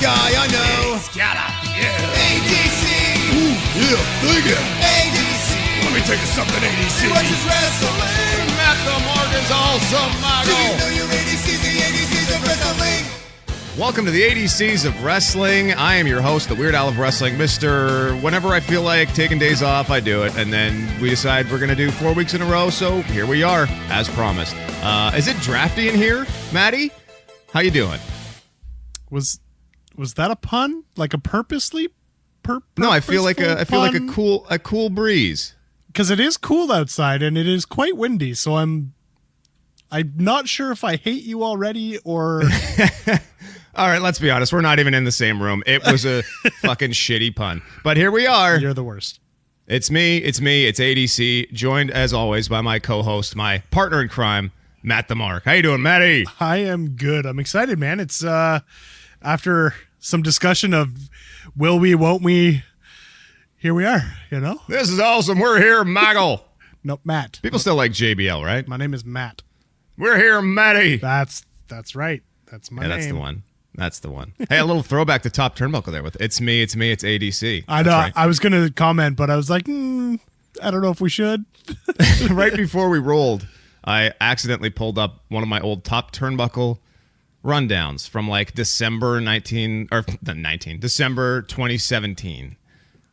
guy I know. ADC. Ooh, yeah, dig it. ADC. Let me take you something, ADC. He watches wrestling. Matt the Morgan's awesome, Do you Mago. know your ADC's the ADC's of wrestling? Welcome to the ADCs of Wrestling. I am your host, the Weird Al of Wrestling. Mr. Whenever I feel like taking days off, I do it. And then we decide we're going to do 4 weeks in a row. So here we are, as promised. Is it Drafty in here, Maddie? How you doing? Was that a pun? Like a purposely? No, I feel like a pun? cool breeze. Because it is cool outside and it is quite windy. So I'm not sure if I hate you already or. All right, let's be honest. We're not even in the same room. It was a fucking shitty pun. But here we are. You're the worst. It's me. It's ADC, joined as always by my co-host, my partner in crime, Matt the Mark. How you doing, Matty? I am good. I'm excited, man. It's after some discussion of will we, won't we, here we are, you know? This is awesome. We're here, Maggle. Nope, Matt. People still like JBL, right? My name is Matt. We're here, Matty. That's right. That's my name. That's the one. That's the one. Hey, a little throwback to Top Turnbuckle there with it's me, it's ADC. I know. Right. I was going to comment, but I was like, I don't know if we should. Right before we rolled, I accidentally pulled up one of my old Top Turnbuckle rundowns from like December 2017,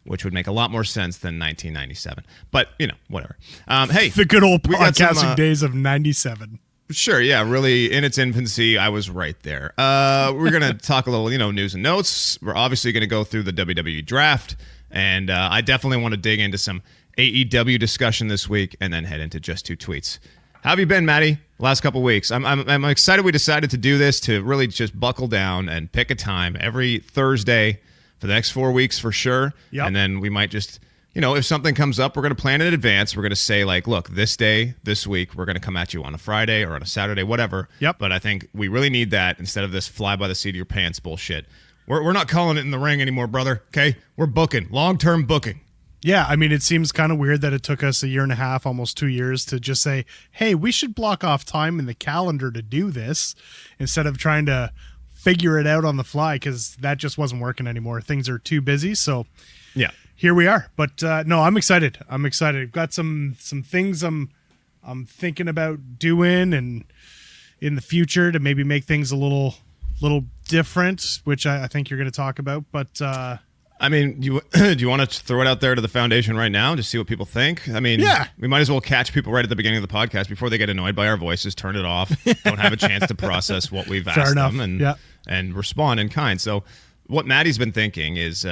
which would make a lot more sense than 1997. But, you know, whatever. Hey, The good old we got podcasting some, days of 97. Sure, yeah, really, in its infancy, I was right there. We're going to talk a little, news and notes. We're obviously going to go through the WWE Draft, and I definitely want to dig into some AEW discussion this week, and then head into Just Two Tweets. How have you been, Maddie, last couple weeks? I'm excited we decided to do this, to really just buckle down and pick a time every Thursday for the next 4 weeks for sure, Yep. And then we might just... if something comes up, we're going to plan in advance. We're going to say, like, look, this day, this week, we're going to come at you on a Friday or on a Saturday, whatever. Yep. But I think we really need that instead of this fly by the seat of your pants bullshit. We're not calling it in the ring anymore, brother, okay? We're booking, long-term booking. Yeah, I mean, it seems kind of weird that it took us a year and a half, almost 2 years, to just say, hey, we should block off time in the calendar to do this instead of trying to figure it out on the fly, because that just wasn't working anymore. Things are too busy, so... Yeah. Here we are, but no, I'm excited. I've got some things I'm thinking about doing, and in the future to maybe make things a little different, which I think you're going to talk about. But I mean, do you want to throw it out there to the foundation right now, just see what people think? I mean, yeah. We might as well catch people right at the beginning of the podcast before they get annoyed by our voices, turn it off, don't have a chance to process what we've asked them, and respond in kind. So what Maddie's been thinking is...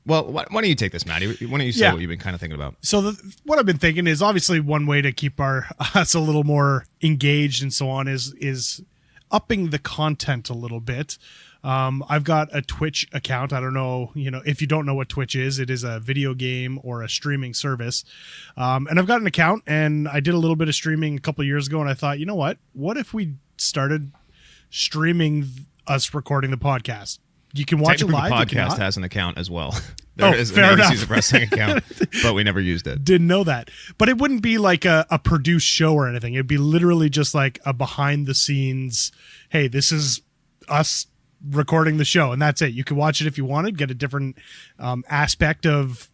Well, why don't you take this, Maddie? Why don't you say what you've been kind of thinking about? So what I've been thinking is, obviously one way to keep us a little more engaged and so on is upping the content a little bit. I've got a Twitch account. I don't know, if you don't know what Twitch is, it is a video game or a streaming service. And I've got an account, and I did a little bit of streaming a couple of years ago, and I thought, you know what? What if we started streaming us recording the podcast? You can watch it live. The podcast has an account as well. There is fair an enough. ADC's Wrestling account, but we never used it. Didn't know that. But it wouldn't be like a produced show or anything. It'd be literally just like a behind the scenes, hey, this is us recording the show, and that's it. You could watch it if you wanted, get a different aspect of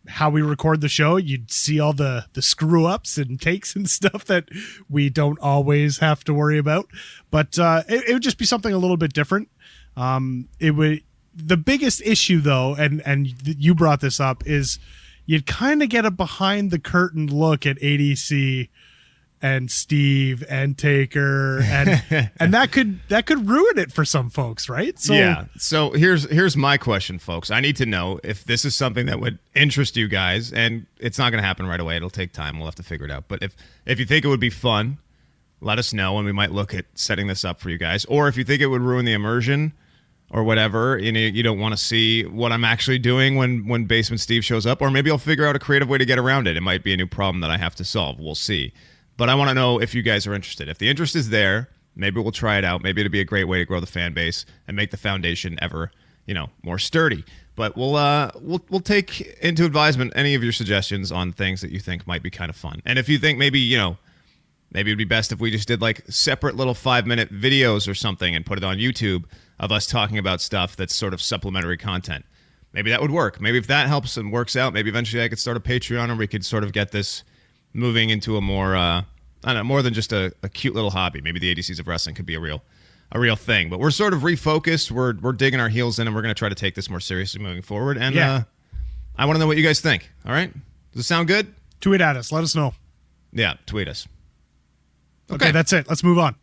how we record the show. You'd see all the screw ups and takes and stuff that we don't always have to worry about. But it would just be something a little bit different. The biggest issue though, and you brought this up, is you'd kind of get a behind the curtain look at ADC and Steve and Taker, and that could ruin it for some folks, right? So yeah. So here's my question, folks. I need to know if this is something that would interest you guys, and it's not going to happen right away. It'll take time. We'll have to figure it out. But if you think it would be fun, let us know, and we might look at setting this up for you guys. Or if you think it would ruin the immersion or whatever, you don't want to see what I'm actually doing when Basement Steve shows up, or maybe I'll figure out a creative way to get around it. It might be a new problem that I have to solve. We'll see. But I want to know if you guys are interested. If the interest is there, maybe we'll try it out. Maybe it'll be a great way to grow the fan base and make the foundation ever, more sturdy. But we'll take into advisement any of your suggestions on things that you think might be kind of fun. And if you think maybe it'd be best if we just did like separate little 5-minute videos or something and put it on YouTube, of us talking about stuff that's sort of supplementary content. Maybe that would work. Maybe if that helps and works out, maybe eventually I could start a Patreon and we could sort of get this moving into a more, I don't know, more than just a cute little hobby. Maybe the ADCs of wrestling could be a real thing. But we're sort of refocused. We're digging our heels in, and we're going to try to take this more seriously moving forward. And I want to know what you guys think. All right? Does it sound good? Tweet at us. Let us know. Yeah, tweet us. Okay, that's it. Let's move on.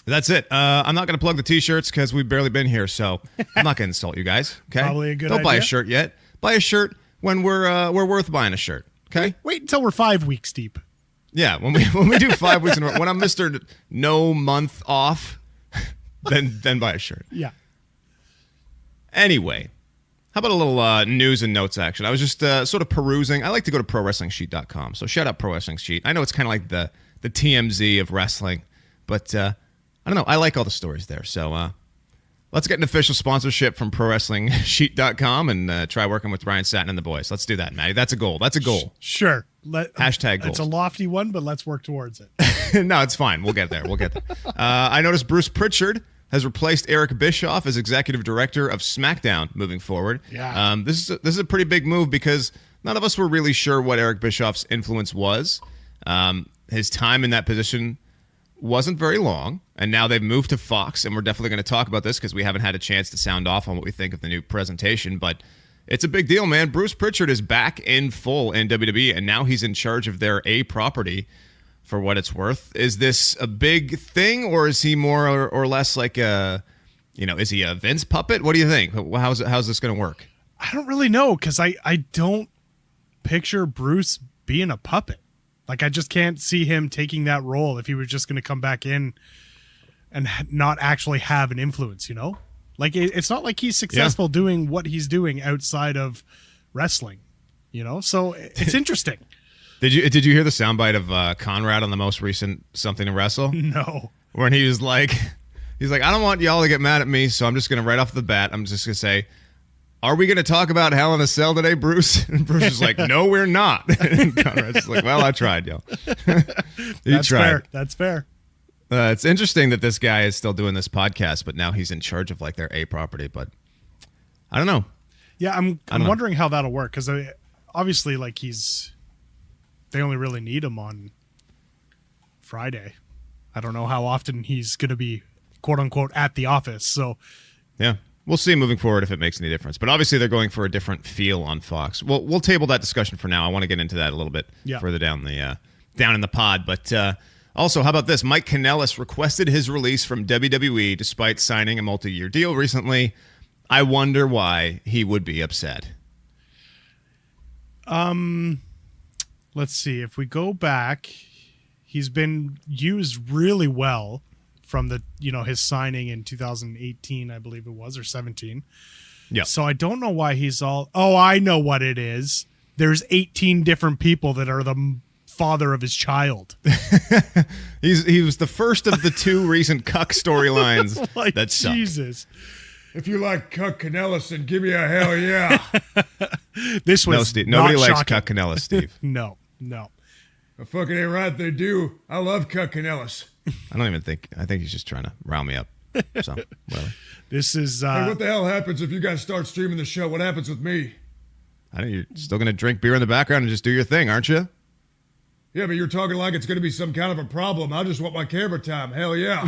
That's it. I'm not going to plug the T-shirts because we've barely been here, so I'm not going to insult you guys. Okay, Probably a good Don't buy a idea. shirt yet. Buy a shirt when we're worth buying a shirt. Okay. Wait until we're 5 weeks deep. Yeah, when we do 5 weeks in a row, when I'm Mr. No month off, then buy a shirt. Yeah. Anyway, how about a little news and notes action? I was just sort of perusing. I like to go to ProWrestlingSheet.com, so shout out Pro Wrestling Sheet. I know it's kind of like the TMZ of wrestling, but I don't know. I like all the stories there, so let's get an official sponsorship from ProWrestlingSheet.com and try working with Ryan Satin and the boys. Let's do that, Matty. That's a goal. That's a goal. Sure. Hashtag goals. It's a lofty one, but let's work towards it. No, it's fine. We'll get there. I noticed Bruce Pritchard has replaced Eric Bischoff as executive director of SmackDown moving forward. Yeah. This is a pretty big move because none of us were really sure what Eric Bischoff's influence was. His time in that position wasn't very long, and now they've moved to Fox, and we're definitely going to talk about this because we haven't had a chance to sound off on what we think of the new presentation, but it's a big deal, man. Bruce Pritchard is back in full in WWE, and now he's in charge of their A property for what it's worth. Is this a big thing, or is he more or less like is he a Vince puppet? What do you think? How's this going to work? I don't really know because I don't picture Bruce being a puppet. Like, I just can't see him taking that role if he was just going to come back in and not actually have an influence, you know? Like, it's not like he's successful doing what he's doing outside of wrestling, you know? So it's interesting. Did you hear the soundbite of Conrad on the most recent Something to Wrestle? No. When he was like, I don't want y'all to get mad at me, so I'm just going to right off the bat, I'm just going to say, are we going to talk about Hell in a Cell today, Bruce? And Bruce is like, no, we're not. And Conrad's just like, well, I tried, y'all. That's tried. fair. That's fair. It's interesting that this guy is still doing this podcast, but now he's in charge of like their A property. But I don't know. Yeah, I'm wondering how that'll work because obviously, like they only really need him on Friday. I don't know how often he's going to be quote unquote at the office. So yeah, we'll see moving forward if it makes any difference. But obviously, they're going for a different feel on Fox. We'll table that discussion for now. I want to get into that a little bit further down in the pod, but. Also, how about this? Mike Kanellis requested his release from WWE despite signing a multi-year deal recently. I wonder why he would be upset. Let's see. If we go back, he's been used really well from his signing in 2018, I believe it was, or 17. Yeah. So I don't know why he's all. Oh, I know what it is. There's 18 different people that are the father of his child. He was the first of the two recent cuck storylines like, that sucked. Jesus. If you like Cuck Kanellis, then give me a hell yeah. This was Steve. Nobody not likes shocking. Cuck Kanellis, Steve. No. I fucking ain't right, they do. I love Cuck Kanellis. I think he's just trying to round me up. So, whatever. This is Hey, what the hell happens if you guys start streaming the show? What happens with me? I think you're still going to drink beer in the background and just do your thing, aren't you? Yeah, but you're talking like it's going to be some kind of a problem. I just want my camera time. Hell yeah.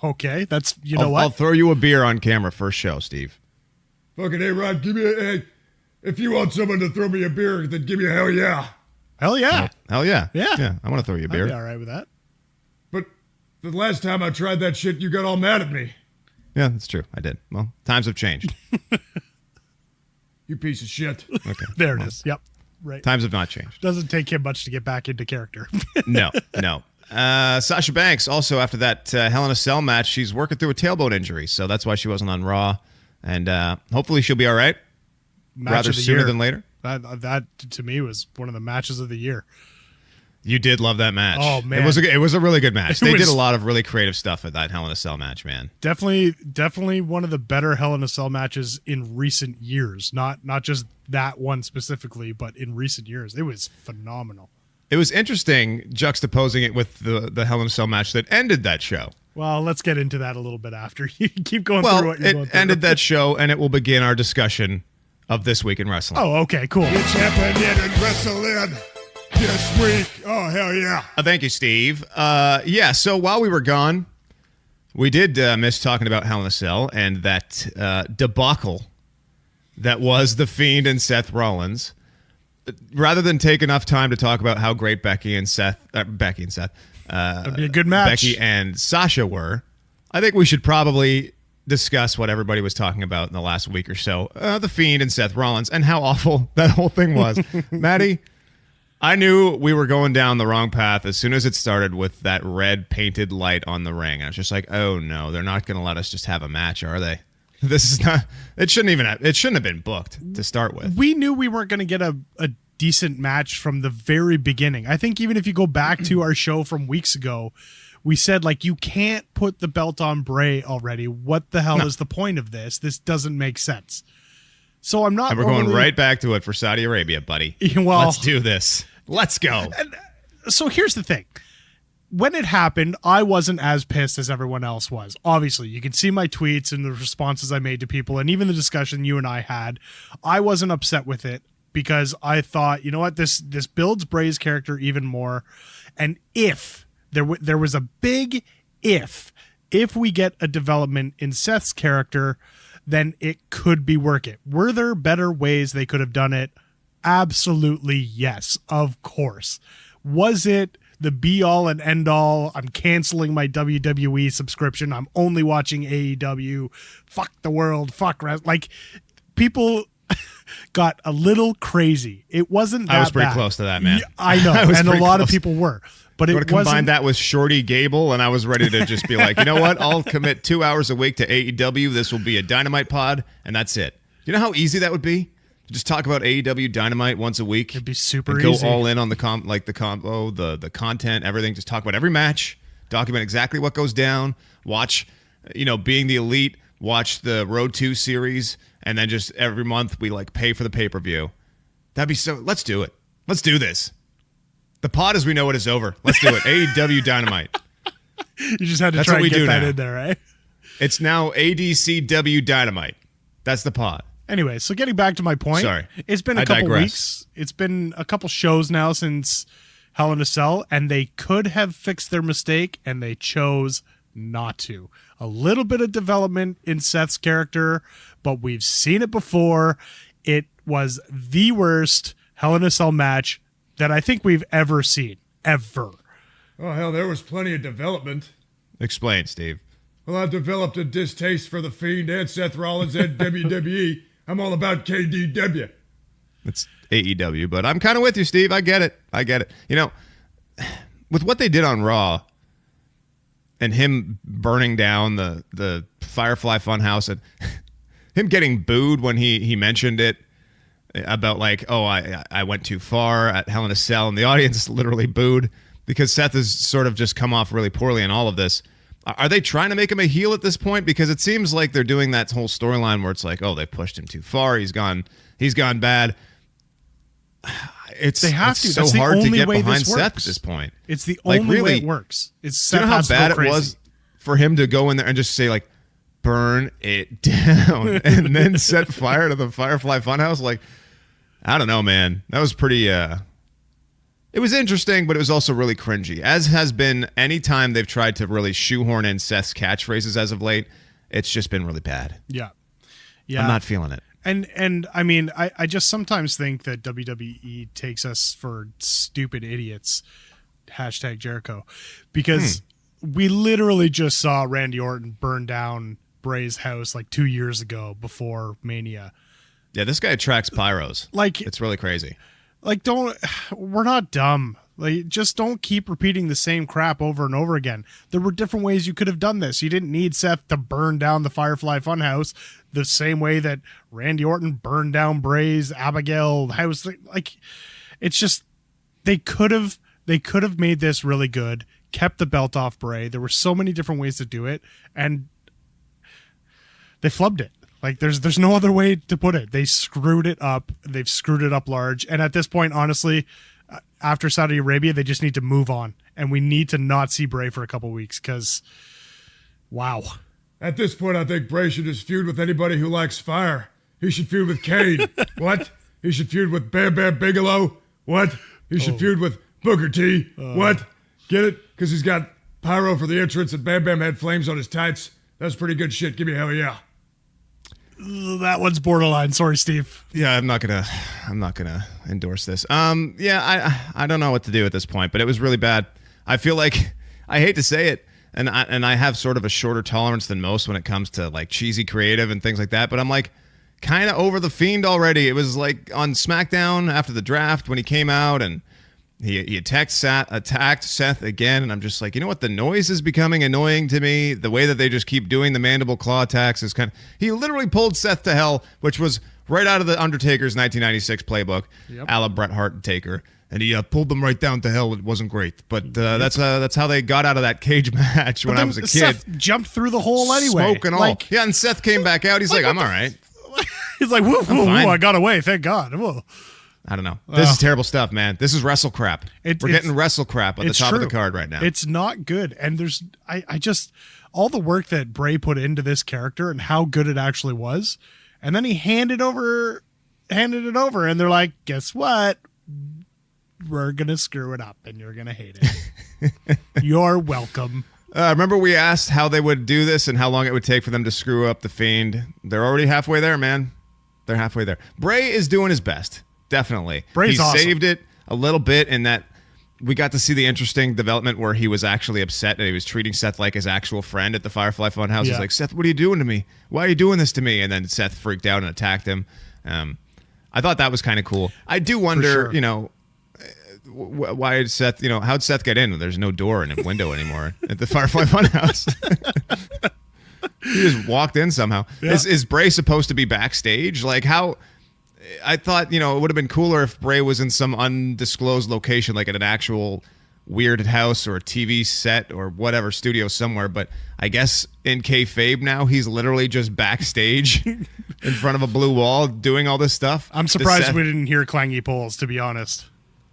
okay. That's I'll throw you a beer on camera first show, Steve. Fucking A-Rod, give me hey, if you want someone to throw me a beer, then give me a hell yeah. Hell yeah. Hell yeah. Yeah. I want to throw you a beer. I'd be all right with that. But the last time I tried that shit, you got all mad at me. Yeah, that's true. I did. Well, times have changed. You piece of shit. Okay. There it is. Yep. Right. Times have not changed. Doesn't take him much to get back into character. No. Sasha Banks, also after that Hell in a Cell match, she's working through a tailbone injury, so that's why she wasn't on Raw. And hopefully she'll be all right. Rather sooner than later. That to me was one of the matches of the year. You did love that match. Oh, man. It was a really good match. It They was- did a lot of really creative stuff at that Hell in a Cell match, man. Definitely one of the better Hell in a Cell matches in recent years. Not just that one specifically, but in recent years. It was phenomenal. It was interesting juxtaposing it with the Hell in a Cell match that ended that show. Well, let's get into that a little bit after. You keep going through Well, what you're going it through. ended that show, and it will begin our discussion of This Week in Wrestling. Oh, okay, cool. It's happening in wrestling this week. Oh, hell yeah. Thank you, Steve. So while we were gone, we did miss talking about Hell in a Cell and that debacle that was The Fiend and Seth Rollins. Rather than take enough time to talk about how great That'd be a good match. Becky and Sasha were, I think we should probably discuss what everybody was talking about in the last week or so. The Fiend and Seth Rollins and how awful that whole thing was. Maddie, I knew we were going down the wrong path as soon as it started with that red painted light on the ring. I was just like, oh no, they're not going to let us just have a match, are they? This is not. It shouldn't have been booked to start with. We knew we weren't going to get a decent match from the very beginning. I think even if you go back to our show from weeks ago, we said, like, you can't put the belt on Bray already. What the hell is the point of this? This doesn't make sense. So I'm not. And we're going right back to it for Saudi Arabia, buddy. Well, let's do this. Let's go. So here's the thing. When it happened, I wasn't as pissed as everyone else was. Obviously, you can see my tweets and the responses I made to people, and even the discussion you and I had. I wasn't upset with it because I thought, you know what, this builds Bray's character even more. And if there was a big if we get a development in Seth's character, then it could be work it. Were there better ways they could have done it? Absolutely yes, of course. Was it the be-all and end-all? I'm canceling my WWE subscription. I'm only watching AEW. Fuck the world. Fuck rest. Like, people got a little crazy. It wasn't that I was pretty bad. close to that, man. Yeah, I know, and a lot of people were. But it combine wasn't that with Shorty Gable, and I was ready to just be like, you know what? I'll commit 2 hours a week to AEW. This will be a Dynamite pod, and that's it. You know how easy that would be? Just talk about AEW Dynamite once a week. It'd be super and go easy. all in on the combo, the content, everything. Just talk about every match, document exactly what goes down, watch, being the elite, watch the Road 2 series, and then just every month we pay for the pay-per-view. That'd be so. Let's do it. Let's do this. The pod as we know it is over. Let's do it. AEW Dynamite. You just had to That's try what we and get do that now. in there, right? It's now ADCW Dynamite. That's the pod. Anyway, so getting back to my point. Sorry. It's been I a couple digress. weeks. It's been a couple shows now since Hell in a Cell, and they could have fixed their mistake, and they chose not to. A little bit of development in Seth's character, but we've seen it before. It was the worst Hell in a Cell match that I think we've ever seen. Ever. Oh, hell, there was plenty of development. Explain, Steve. Well, I've developed a distaste for The Fiend and Seth Rollins and WWE. I'm all about KDW. It's AEW, but I'm kind of with you, Steve. I get it. With what they did on Raw and him burning down the Firefly Funhouse and him getting booed when he mentioned it about I went too far at Hell in a Cell, and the audience literally booed because Seth has sort of just come off really poorly in all of this. Are they trying to make him a heel at this point? Because it seems like they're doing that whole storyline where it's like, oh, they pushed him too far. He's gone bad. It's They have it's to. so That's the hard to only get way behind this Seth at works. this point. It's the only way it works. It's Do you Seth know how has to go bad it crazy. was for him to go in there and just say burn it down and then set fire to the Firefly Funhouse? I don't know, man. That was pretty it was interesting, but it was also really cringy, as has been any time they've tried to really shoehorn in Seth's catchphrases as of late. It's just been really bad. Yeah. I'm not feeling it. And I mean, I just sometimes think that WWE takes us for stupid idiots. Hashtag Jericho. Because we literally just saw Randy Orton burn down Bray's house 2 years ago before Mania. Yeah, this guy attracts pyros. It's really crazy. We're not dumb. Just don't keep repeating the same crap over and over again. There were different ways you could have done this. You didn't need Seth to burn down the Firefly Funhouse the same way that Randy Orton burned down Bray's Abigail house. It's just they could have made this really good, kept the belt off Bray. There were so many different ways to do it, and they flubbed it. There's no other way to put it. They screwed it up. They've screwed it up large. And at this point, honestly, after Saudi Arabia, they just need to move on. And we need to not see Bray for a couple weeks because, wow. At this point, I think Bray should just feud with anybody who likes fire. He should feud with Kane. What? He should feud with Bam Bam Bigelow. What? He should feud with Booker T. What? Get it? Because he's got pyro for the entrance and Bam Bam had flames on his tights. That's pretty good shit. Give me hell yeah. That one's borderline. Sorry, Steve. Yeah, I'm not gonna endorse this. I don't know what to do at this point, but it was really bad. I feel like I hate to say it, and I have sort of a shorter tolerance than most when it comes to like cheesy creative and things like that. But I'm like kind of over the Fiend already. It was like on SmackDown after the draft when he came out and he attacked Seth again, and I'm just like, you know what? The noise is becoming annoying to me. The way that they just keep doing the mandible claw attacks is kind of... He literally pulled Seth to hell, which was right out of the Undertaker's 1996 playbook, a la Bret Hart and Taker, and he pulled them right down to hell. It wasn't great, but that's how they got out of that cage match when I was a kid. Seth jumped through the hole anyway. Smoke and all. Yeah, and Seth came back out. He's like, I'm all right. He's like, woo, I got away. Thank God. Whoa. I don't know. This is terrible stuff, man. This is wrestle crap. We're getting wrestle crap at the top of the card right now. It's not good. And there's, I just, all the work that Bray put into this character and how good it actually was. And then he handed it over, and they're like, guess what? We're going to screw it up and you're going to hate it. You're welcome. Remember we asked how they would do this and how long it would take for them to screw up the Fiend. They're already halfway there, man. They're halfway there. Bray is doing his best. Definitely. Bray's awesome. Saved it a little bit in that we got to see the interesting development where he was actually upset and he was treating Seth like his actual friend at the Firefly Funhouse. He's like, Seth, what are you doing to me? Why are you doing this to me? And then Seth freaked out and attacked him. I thought that was kind of cool. I do wonder, why did Seth, how'd Seth get in? There's no door and a window anymore at the Firefly Funhouse. He just walked in somehow. Yeah. Is Bray supposed to be backstage? Like how... I thought, it would have been cooler if Bray was in some undisclosed location, like at an actual weird house or a TV set or whatever studio somewhere. But I guess in kayfabe now, he's literally just backstage in front of a blue wall doing all this stuff. I'm surprised we didn't hear Clangy Poles, to be honest.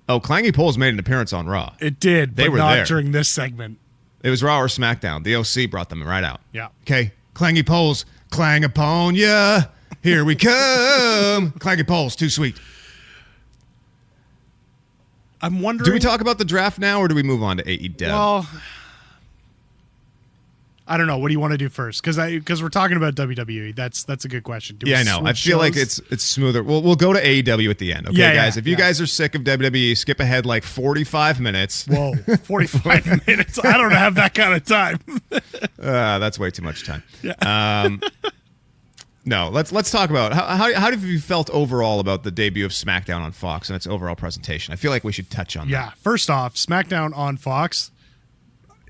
Oh, Clangy Poles made an appearance on Raw. It did, they but were not there during this segment. It was Raw or SmackDown. The OC brought them right out. Yeah. Okay, Clangy Poles, clang upon ya. Here we come. Clangy Poles, too sweet. I'm wondering... Do we talk about the draft now, or do we move on to AEW? Well, I don't know. What do you want to do first? Because we're talking about WWE. That's a good question. I know. I feel like it's smoother. We'll go to AEW at the end. Okay, guys? If you guys are sick of WWE, skip ahead like 45 minutes. Whoa, 45 minutes? I don't have that kind of time. That's way too much time. Yeah. No, let's talk about how have you felt overall about the debut of SmackDown on Fox and its overall presentation? I feel like we should touch on that. Yeah, first off, SmackDown on Fox,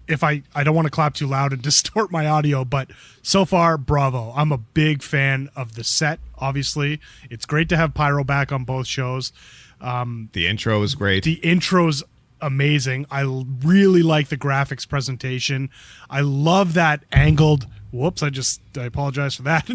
if I don't want to clap too loud and distort my audio, but so far, bravo. I'm a big fan of the set, obviously. It's great to have Pyro back on both shows. The intro is great. The intro's amazing. I really like the graphics presentation. I love that angled... Whoops, I apologize for that.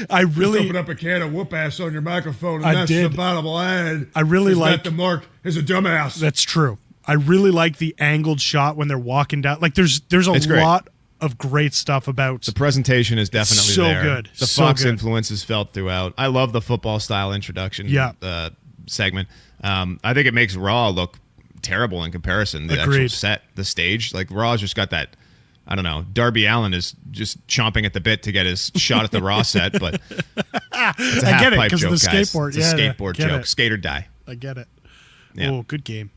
I really just open up a can of whoop ass on your microphone, and that's the bottom line. I really like the mark is a dumbass. That's true. I really like the angled shot when they're walking down. Like there's a lot of great stuff about the presentation is definitely so there. Good. The Fox influence is felt throughout. I love the football style introduction segment. I think it makes Raw look terrible in comparison. The actual set, the stage, like Raw's just got that. I don't know. Darby Allin is just chomping at the bit to get his shot at the Raw set, but it's a half-pipe joke, the guys. Skateboard. It's a skateboard joke. Skate or die. I get it. Yeah. Oh, good game.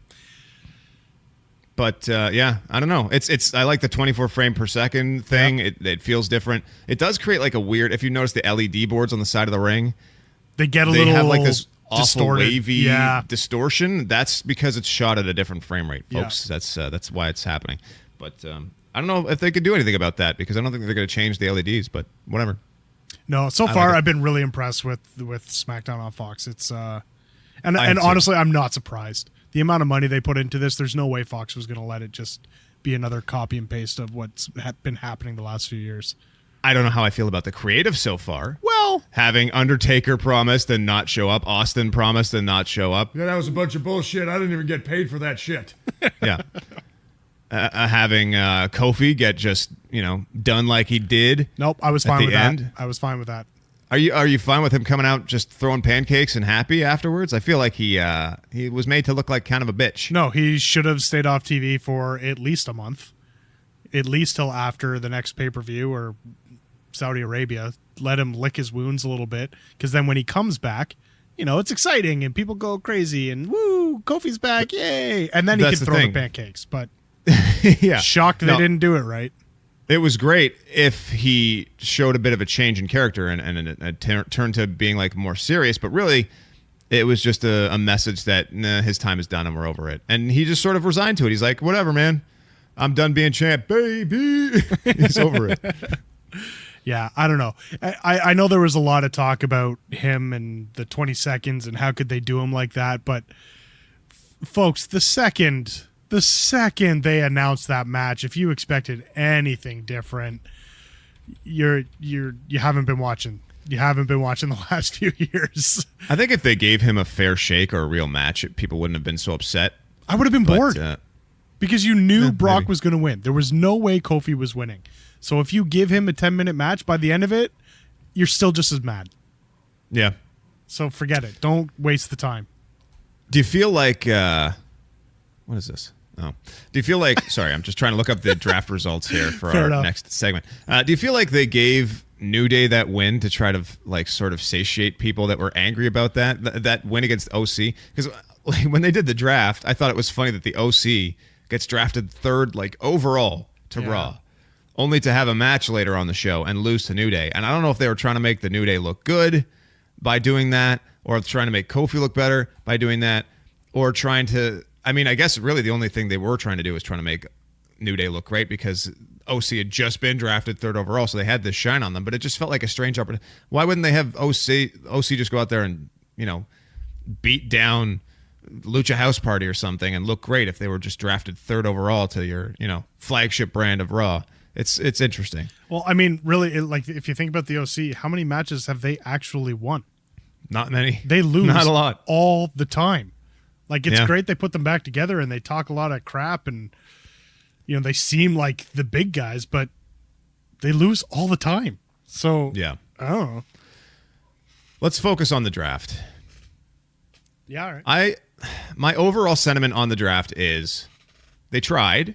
But I don't know. It's. I like the 24 frame per second thing. Yeah. It feels different. It does create like a weird. If you notice the LED boards on the side of the ring, they have like this awful distorted, wavy distortion. That's because it's shot at a different frame rate, folks. Yeah. That's why it's happening. But I don't know if they could do anything about that because I don't think they're going to change the LEDs. But whatever. No, so far I've been really impressed with SmackDown on Fox. It's and honestly, I'm not surprised. The amount of money they put into this, there's no way Fox was going to let it just be another copy and paste of what's been happening the last few years. I don't know how I feel about the creative so far. Well, Having Undertaker promised and not show up, Austin promised and not show up. Yeah, that was a bunch of bullshit. I didn't even get paid for that shit. Yeah. Having Kofi get just, done like he did. nope, I was At fine the with end? that. I was fine with that. Are you fine with him coming out just throwing pancakes and happy afterwards? I feel like he was made to look like kind of a bitch. No, he should have stayed off TV for at least a month. At least till after the next pay-per-view or Saudi Arabia. Let him lick his wounds a little bit, because then when he comes back, it's exciting and people go crazy and woo, Kofi's back, yay! And then he That's can the throw thing. the pancakes. But Yeah. shocked they No. didn't do it right. It was great if he showed a bit of a change in character and turned to being like more serious, but really it was just a message that his time is done and we're over it. And he just sort of resigned to it. He's like, whatever, man. I'm done being champ, baby. He's over it. Yeah, I don't know. I know there was a lot of talk about him and the 20 seconds and how could they do him like that, but folks, the second they announced that match, if you expected anything different, you haven't been watching. You haven't been watching the last few years. I think if they gave him a fair shake or a real match, people wouldn't have been so upset. I would have been But, bored because you knew Brock maybe. was going to win. There was no way Kofi was winning. So if you give him a 10-minute match, by the end of it, you're still just as mad. Yeah. So forget it. Don't waste the time. Do you feel like what is this? Oh, do you feel like? Sorry, I'm just trying to look up the draft results here for Fair our enough. next segment. Do you feel like they gave New Day that win to try to sort of satiate people that were angry about that win against OC? Because when they did the draft, I thought it was funny that the OC gets drafted third overall to Yeah. Raw, only to have a match later on the show and lose to New Day. And I don't know if they were trying to make the New Day look good by doing that, or trying to make Kofi look better by doing that, or trying to. I mean, I guess really the only thing they were trying to do was trying to make New Day look great because OC had just been drafted third overall, so they had this shine on them. But it just felt like a strange opportunity. Why wouldn't they have OC just go out there and beat down Lucha House Party or something and look great if they were just drafted third overall to your flagship brand of Raw? It's interesting. Well, I mean, really, if you think about the OC, how many matches have they actually won? Not many. They lose Not a lot. all the time. It's Yeah. great they put them back together and they talk a lot of crap and they seem like the big guys, but they lose all the time. So Yeah. I don't know. Let's focus on the draft. Yeah, all right. My overall sentiment on the draft is they tried.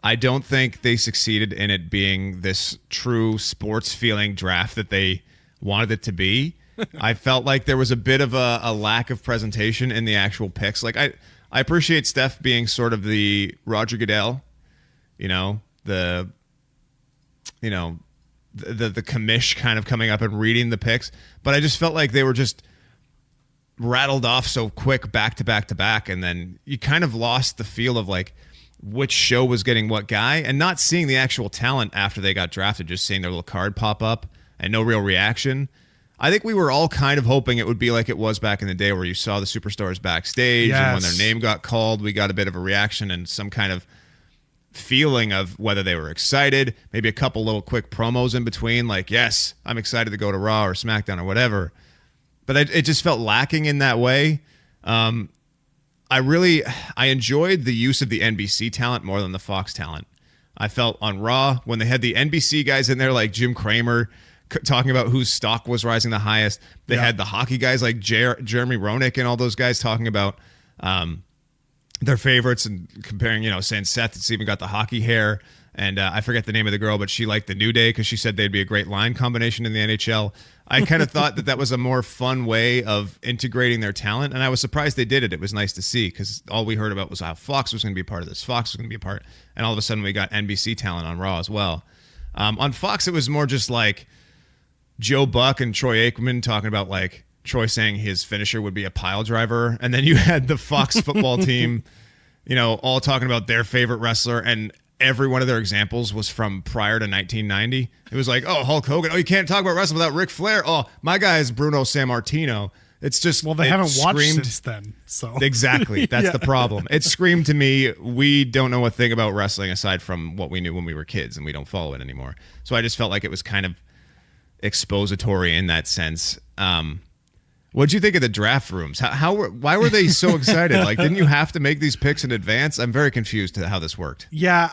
I don't think they succeeded in it being this true sports feeling draft that they wanted it to be. I felt like there was a bit of a lack of presentation in the actual picks. I appreciate Steph being sort of the Roger Goodell, the commish kind of coming up and reading the picks, but I just felt like they were just rattled off so quick back to back to back, and then you kind of lost the feel of which show was getting what guy, and not seeing the actual talent after they got drafted, just seeing their little card pop up and no real reaction. I think we were all kind of hoping it would be like it was back in the day where you saw the superstars backstage, and when their Yes. name got called, we got a bit of a reaction and some kind of feeling of whether they were excited, maybe a couple little quick promos in between, yes, I'm excited to go to Raw or SmackDown or whatever. But it just felt lacking in that way. I enjoyed the use of the NBC talent more than the Fox talent. I felt on Raw when they had the NBC guys in there like Jim Cramer talking about whose stock was rising the highest. They had the hockey guys like Jeremy Roenick and all those guys talking about their favorites and comparing, saying Seth has even got the hockey hair. And I forget the name of the girl, but she liked the New Day because she said they'd be a great line combination in the NHL. I kind of thought that was a more fun way of integrating their talent, and I was surprised they did it. It was nice to see because all we heard about was how Fox was going to be a part of this. Fox was going to be a part, and all of a sudden we got NBC talent on Raw as well. On Fox, it was more just like Joe Buck and Troy Aikman talking about Troy saying his finisher would be a pile driver, and then you had the Fox football team, all talking about their favorite wrestler, and every one of their examples was from prior to 1990. It was like, oh, Hulk Hogan. Oh, you can't talk about wrestling without Ric Flair. Oh, my guy is Bruno Sammartino. It's just Well, they it haven't watched screamed- since then, so Exactly. That's Yeah. the problem. It screamed to me, we don't know a thing about wrestling aside from what we knew when we were kids, and we don't follow it anymore. So I just felt like it was kind of expository in that sense. What'd you think of the draft rooms? Why were they so excited? Like, didn't you have to make these picks in advance? I'm very confused to how this worked. Yeah,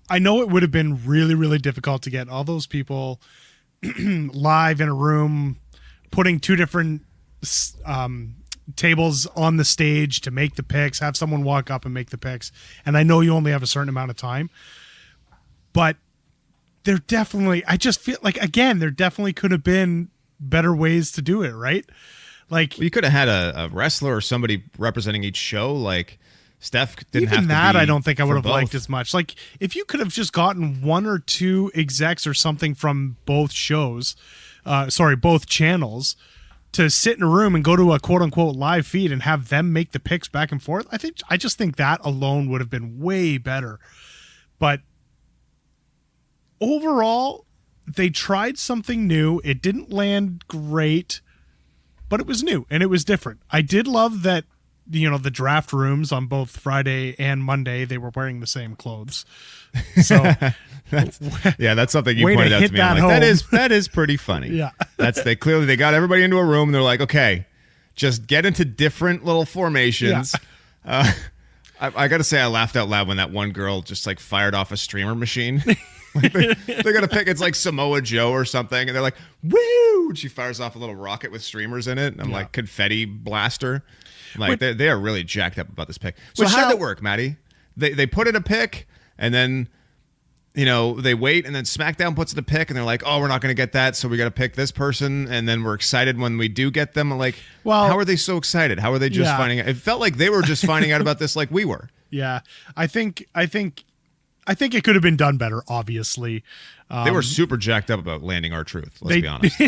I know it would have been really, really difficult to get all those people live in a room, putting two different tables on the stage to make the picks, have someone walk up and make the picks. And I know you only have a certain amount of time, but there definitely, I just feel like, again, there definitely could have been better ways to do it, right? Like, You could have had a wrestler or somebody representing each show. Like, Steph didn't have even to that, be I don't think I for would have both. liked as much. Like, if you could have just gotten one or two execs or something from both shows, both channels, to sit in a room and go to a quote unquote live feed and have them make the picks back and forth. I just think that alone would have been way better. But overall, they tried something new. It didn't land great, but it was new and it was different. I did love that, the draft rooms on both Friday and Monday, they were wearing the same clothes. So that's something you Way to pointed out hit to me. I'm that like, home. that is pretty funny. Yeah. They got everybody into a room and they're like, okay, just get into different little formations. Yeah. I got to say, I laughed out loud when that one girl just like fired off a streamer machine. Like they're gonna pick, it's like Samoa Joe or something, and they're like, woo! And she fires off a little rocket with streamers in it. And I'm like, confetti blaster. Like they are really jacked up about this pick. So Which how did now- it work, Maddie? They put in a pick, and then they wait, and then SmackDown puts in a pick, and they're like, oh, we're not going to get that, so we got to pick this person, and then we're excited when we do get them. I'm like, Well- how are they so excited? How are they just Yeah. finding out? It felt like they were just finding out about this like we were. Yeah. I think it could have been done better, obviously. They were super jacked up about landing our truth. Let's be honest.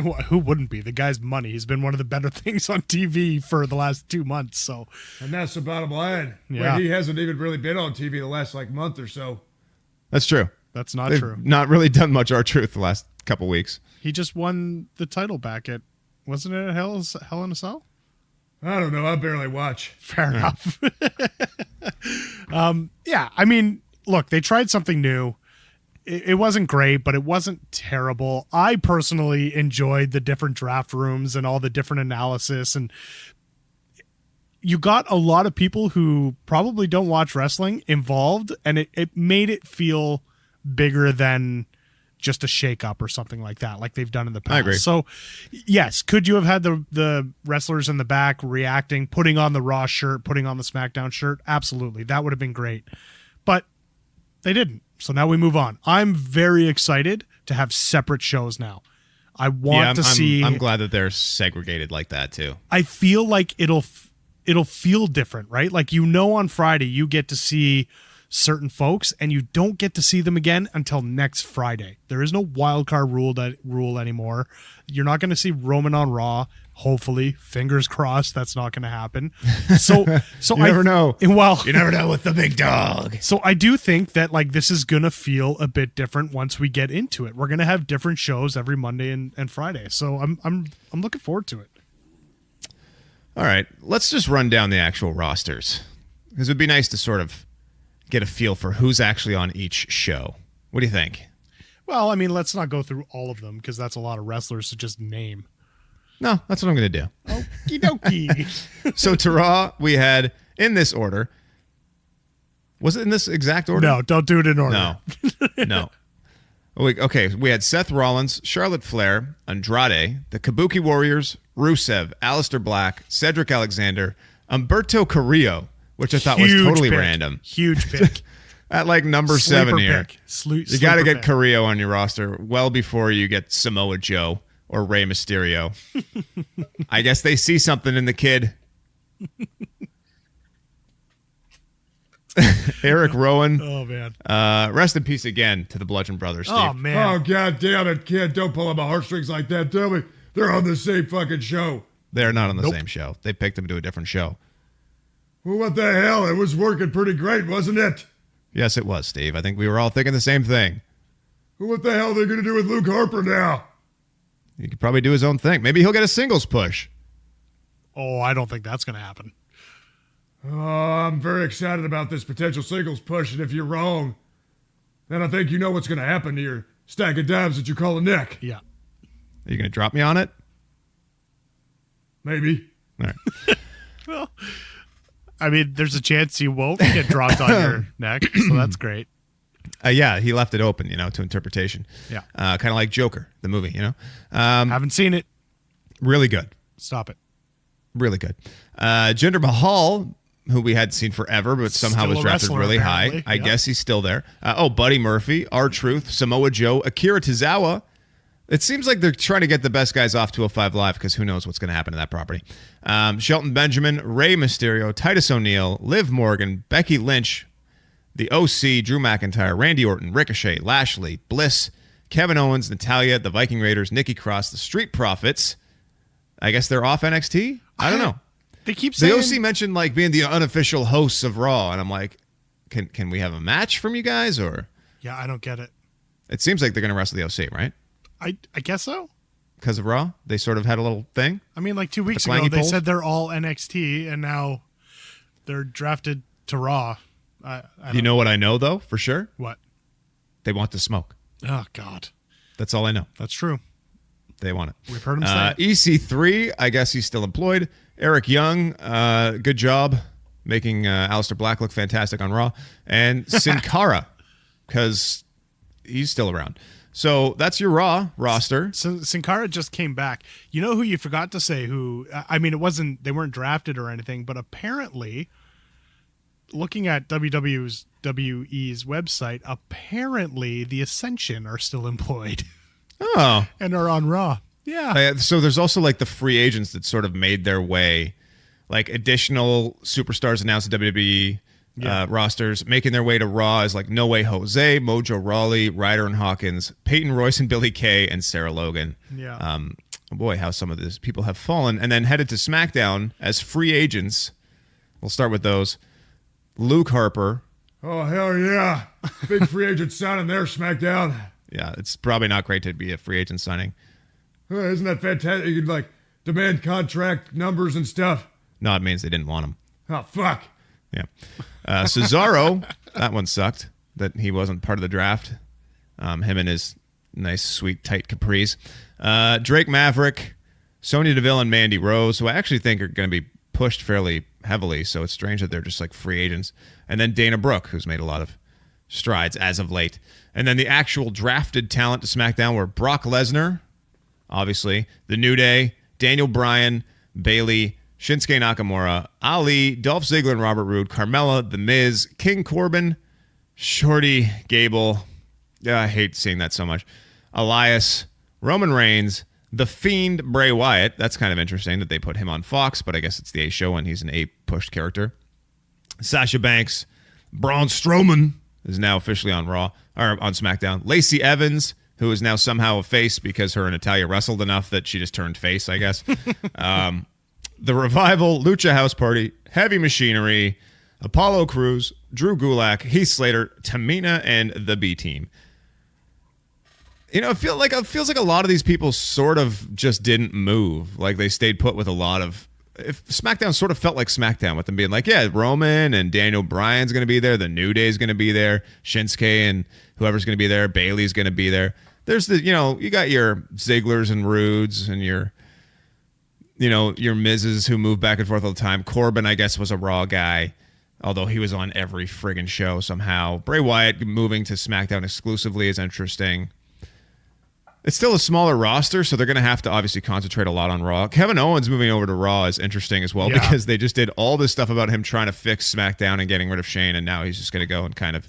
Well, who wouldn't be? The guy's money. He's been one of the better things on TV for the last 2 months. So And that's the bottom line. Yeah. When he hasn't even really been on TV the last month or so. That's true. that's not They've true. not really done much our truth the last couple weeks. He just won the title back at, wasn't it at Hell in a Cell? I don't know. I barely watch. Fair enough. Yeah, I mean, look, they tried something new. It wasn't great, but it wasn't terrible. I personally enjoyed the different draft rooms and all the different analysis. And you got a lot of people who probably don't watch wrestling involved, and it made it feel bigger than just a shakeup or something like that, like they've done in the past. I agree. So, yes, could you have had the wrestlers in the back reacting, putting on the Raw shirt, putting on the SmackDown shirt? Absolutely. That would have been great. But they didn't. So now we move on. I'm very excited to have separate shows now. I want to see. I'm glad that they're segregated like that too. I feel like it'll feel different, right? Like, on Friday you get to see certain folks and you don't get to see them again until next Friday. There is no wild card rule anymore. You're not going to see Roman on Raw. Hopefully, fingers crossed, that's not going to happen. So You never know. Well, You never know with the big dog. so I do think that this is going to feel a bit different once we get into it. We're going to have different shows every Monday and Friday. So I'm looking forward to it. All right, let's just run down the actual rosters, because it'd be nice to sort of get a feel for who's actually on each show. What do you think? Well, I mean, let's not go through all of them because that's a lot of wrestlers to just name. No, that's what I'm going to do. Okie dokie. So to Raw, we had, in this order, was it in this exact order? No, don't do it in order. No. Okay, we had Seth Rollins, Charlotte Flair, Andrade, the Kabuki Warriors, Rusev, Aleister Black, Cedric Alexander, Humberto Carrillo, which I thought was Huge totally pick. random. Huge pick. At number 7 Sleeper here. pick. You got to get pick. Carrillo on your roster well before you get Samoa Joe or Rey Mysterio. I guess they see something in the kid. Eric Rowan. Oh, man. Rest in peace again to the Bludgeon Brothers, Steve. Oh, man. Oh, God damn it, kid. Don't pull on my heartstrings like that. Tell me they're on the same fucking show. They're not on the Nope. same show. They picked him to a different show. Well, what the hell? It was working pretty great, wasn't it? Yes, it was, Steve. I think we were all thinking the same thing. Well, what the hell are they going to do with Luke Harper now? He could probably do his own thing. Maybe he'll get a singles push. Oh, I don't think that's going to happen. Oh, I'm very excited about this potential singles push, and if you're wrong, then I think you know what's going to happen to your stack of dimes that you call a neck. Yeah. Are you going to drop me on it? Maybe. All right. Well, I mean, there's a chance you won't get dropped on your neck, so that's great. Yeah, he left it open, to interpretation. Yeah. Kind of like Joker, the movie, Haven't seen it. Really good. Stop it. Really good. Jinder Mahal, who we hadn't seen forever, but somehow Still was a drafted wrestler, really high. apparently. I Yep. guess he's still there. Buddy Murphy, R-Truth, Samoa Joe, Akira Tozawa. It seems like they're trying to get the best guys off 205 Live because who knows what's going to happen to that property. Shelton Benjamin, Rey Mysterio, Titus O'Neil, Liv Morgan, Becky Lynch, the OC, Drew McIntyre, Randy Orton, Ricochet, Lashley, Bliss, Kevin Owens, Natalya, the Viking Raiders, Nikki Cross, the Street Profits. I guess they're off NXT? I don't know. They keep The saying OC mentioned like being the unofficial hosts of Raw, and I'm like, can we have a match from you guys? Or Yeah, I don't get it. it seems like they're going to wrestle the OC, right? I guess so. Because of Raw, they sort of had a little thing. I mean, like 2 weeks The ago, clangy they poles? said they're all NXT, and now they're drafted to Raw. I You know what I know though for sure? what? They want the smoke. Oh God, That's all I know. that's true. They want it. We've heard him say it. EC3, I guess he's still employed. Eric Young, good job making Aleister Black look fantastic on Raw. And Sin Cara, because he's still around. So that's your Raw roster. So Sin Cara just came back. You know who you forgot to say? Who? I mean, they weren't drafted or anything, but apparently, looking at WWE's website, apparently the Ascension are still employed Oh. and are on Raw. Yeah. So there's also like the free agents that sort of made their way, like additional superstars announced at WWE rosters, making their way to Raw is like No Way Jose, Mojo Rawley, Ryder and Hawkins, Peyton Royce and Billy Kay, and Sarah Logan. Yeah. Boy, how some of these people have fallen. And then headed to SmackDown as free agents. We'll start with those. Luke Harper. Oh, hell yeah. Big free agent signing there, SmackDown. Yeah, it's probably not great to be a free agent signing. Isn't that fantastic? You can, demand contract numbers and stuff. No, it means they didn't want him. Oh, fuck. Yeah. Cesaro, that one sucked that he wasn't part of the draft. Him and his nice, sweet, tight capris. Drake Maverick, Sonya Deville, and Mandy Rose, who I actually think are going to be pushed fairly heavily, so it's strange that they're just like free agents. And then Dana Brooke, who's made a lot of strides as of late. And then the actual drafted talent to SmackDown were Brock Lesnar, obviously, The New Day, Daniel Bryan, Bayley, Shinsuke Nakamura, Ali, Dolph Ziggler and Robert Roode, Carmella, The Miz, King Corbin, Shorty, Gable. Yeah, I hate seeing that so much. Elias, Roman Reigns, The Fiend, Bray Wyatt. That's kind of interesting that they put him on Fox, but I guess it's the A show and he's an A-pushed character. Sasha Banks, Braun Strowman is now officially on Raw, or on SmackDown. Lacey Evans, who is now somehow a face because her and Natalya wrestled enough that she just turned face, I guess. The Revival, Lucha House Party, Heavy Machinery, Apollo Crews, Drew Gulak, Heath Slater, Tamina, and the B-Team. It feels like a lot of these people sort of just didn't move. Like they stayed put with a lot of... If SmackDown sort of felt like SmackDown with them being like, yeah, Roman and Daniel Bryan's going to be there. The New Day's going to be there. Shinsuke and whoever's going to be there. Bayley's going to be there. There's you got your Zigglers and Roods and your Miz's who move back and forth all the time. Corbin, I guess, was a Raw guy, although he was on every friggin' show somehow. Bray Wyatt moving to SmackDown exclusively is interesting. It's still a smaller roster, so they're going to have to obviously concentrate a lot on Raw. Kevin Owens moving over to Raw is interesting as well because they just did all this stuff about him trying to fix SmackDown and getting rid of Shane, and now he's just going to go and kind of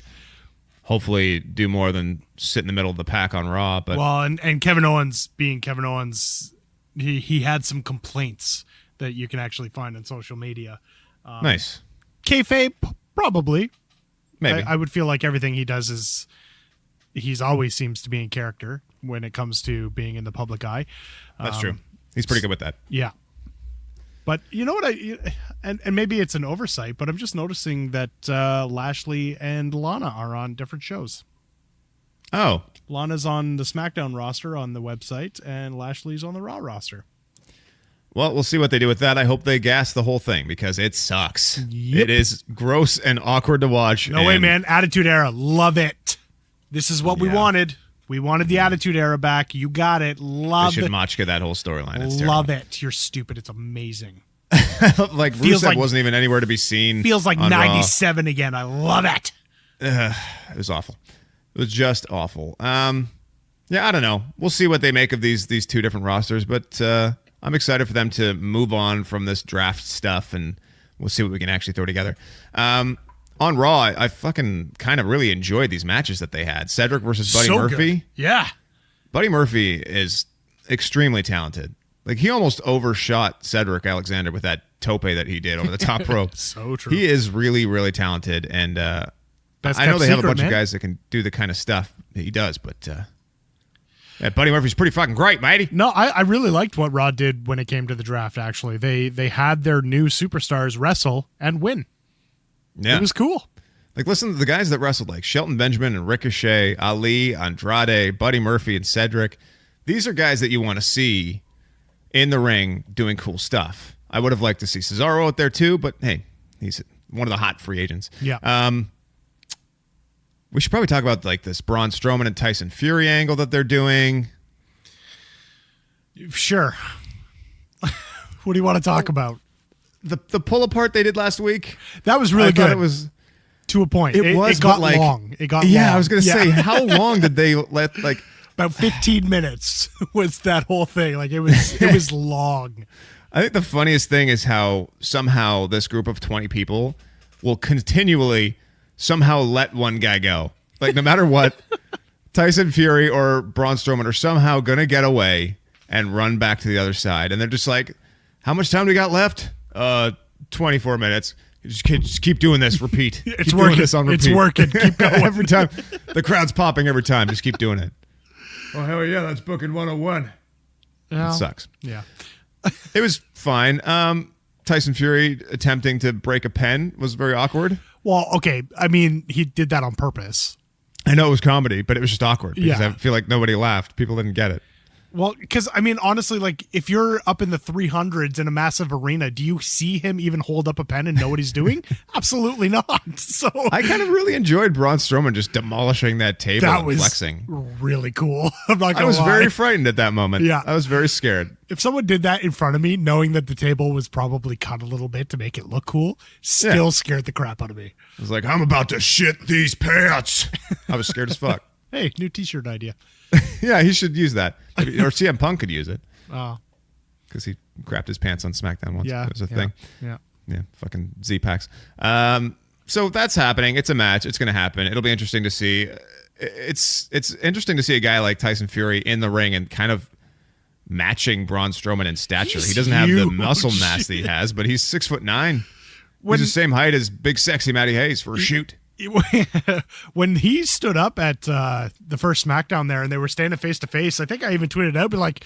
hopefully do more than sit in the middle of the pack on Raw. But Well, and Kevin Owens being Kevin Owens, he had some complaints that you can actually find on social media. Nice. Kayfabe, probably. Maybe. I would feel like everything he does he's always seems to be in character when it comes to being in the public eye. That's true. He's pretty good with that. Yeah. But you know what and maybe it's an oversight, but I'm just noticing that Lashley and Lana are on different shows. Oh. Lana's on the SmackDown roster on the website, and Lashley's on the Raw roster. Well, we'll see what they do with that. I hope they gas the whole thing because it sucks. Yep. It is gross and awkward to watch. No way, man. Attitude Era. Love it. This is what we wanted. We wanted the Attitude Era back. You got it. Love They should it. Machka that whole storyline. It's Love terrible. You're stupid. It's amazing. Like Feels Rusev like- wasn't even anywhere to be seen. Feels like on Raw. 97 again. I love it. It was awful. It was just awful. Yeah, I don't know. We'll see what they make of these two different rosters, but I'm excited for them to move on from this draft stuff, and we'll see what we can actually throw together. On Raw, I fucking kind of really enjoyed these matches that they had. Cedric versus Buddy So Murphy. good. Yeah. Buddy Murphy is extremest talented. Like, he almost overshot Cedric Alexander with that tope that he did over the top rope. So true. He is really, really talented, and Best I know kept they have a secret, bunch man. of guys that can do the kind of stuff that he does, but yeah, Buddy Murphy's pretty fucking great, matey. No, I really liked what Raw did when it came to the draft, actually. They had their new superstars wrestle and win. Yeah. It was cool. Like, listen to the guys that wrestled, like Shelton Benjamin and Ricochet, Ali, Andrade, Buddy Murphy, and Cedric. These are guys that you want to see in the ring doing cool stuff. I would have liked to see Cesaro out there too, but hey, he's one of the hot free agents. Yeah. We should probably talk about like this Braun Strowman and Tyson Fury angle that they're doing. Sure. What do you want to talk about? The pull apart they did last week. That was really I thought good. it was. To a point. It was It got but, like, long. It got Yeah, long. I was gonna say, how long did they let like? About 15 minutes was that whole thing. Like it was long. I think the funniest thing is how somehow this group of 20 people will continually somehow let one guy go. Like, no matter what, Tyson Fury or Braun Strowman are somehow going to get away and run back to the other side. And they're just like, how much time do we got left? 24 minutes. Just keep doing this. Repeat. It's Keep working. Doing this on repeat. It's working. Keep going. Every time. The crowd's popping every time. Just keep doing it. Oh, hell yeah, that's booking 101. Yeah. It sucks. Yeah. It was fine. Tyson Fury attempting to break a pen was very awkward. Well, okay. I mean, he did that on purpose. I know it was comedy, but it was just awkward because Yeah. I feel like nobody laughed. People didn't get it. Well, because I mean, honestly, like if you're up in the 300s in a massive arena, do you see him even hold up a pen and know what he's doing? Absolutely not. So I kind of really enjoyed Braun Strowman just demolishing that table that and was flexing. really cool. I'm not gonna I was lie. very frightened at that moment. Yeah. I was very scared. If someone did that in front of me, knowing that the table was probably cut a little bit to make it look cool, still Yeah. scared the crap out of me. I was like, I'm about to shit these pants. I was scared as fuck. Hey, new T-shirt idea. Yeah, he should use that. Maybe- or CM Punk could use it Oh, because he crapped his pants on SmackDown once. yeah, It was a yeah, thing. Yeah. Yeah, fucking Z-Packs. So that's happening. It's a match. It's going to happen. It'll be interesting to see. It's interesting to see a guy like Tyson Fury in the ring and kind of matching Braun Strowman in stature. He's He doesn't have the huge. muscle mass that he has, but he's 6'9". When- He's the same height as big sexy Matty Hayes for a shoot. When he stood up at the first SmackDown there and they were standing face to face, I think I even tweeted out, but like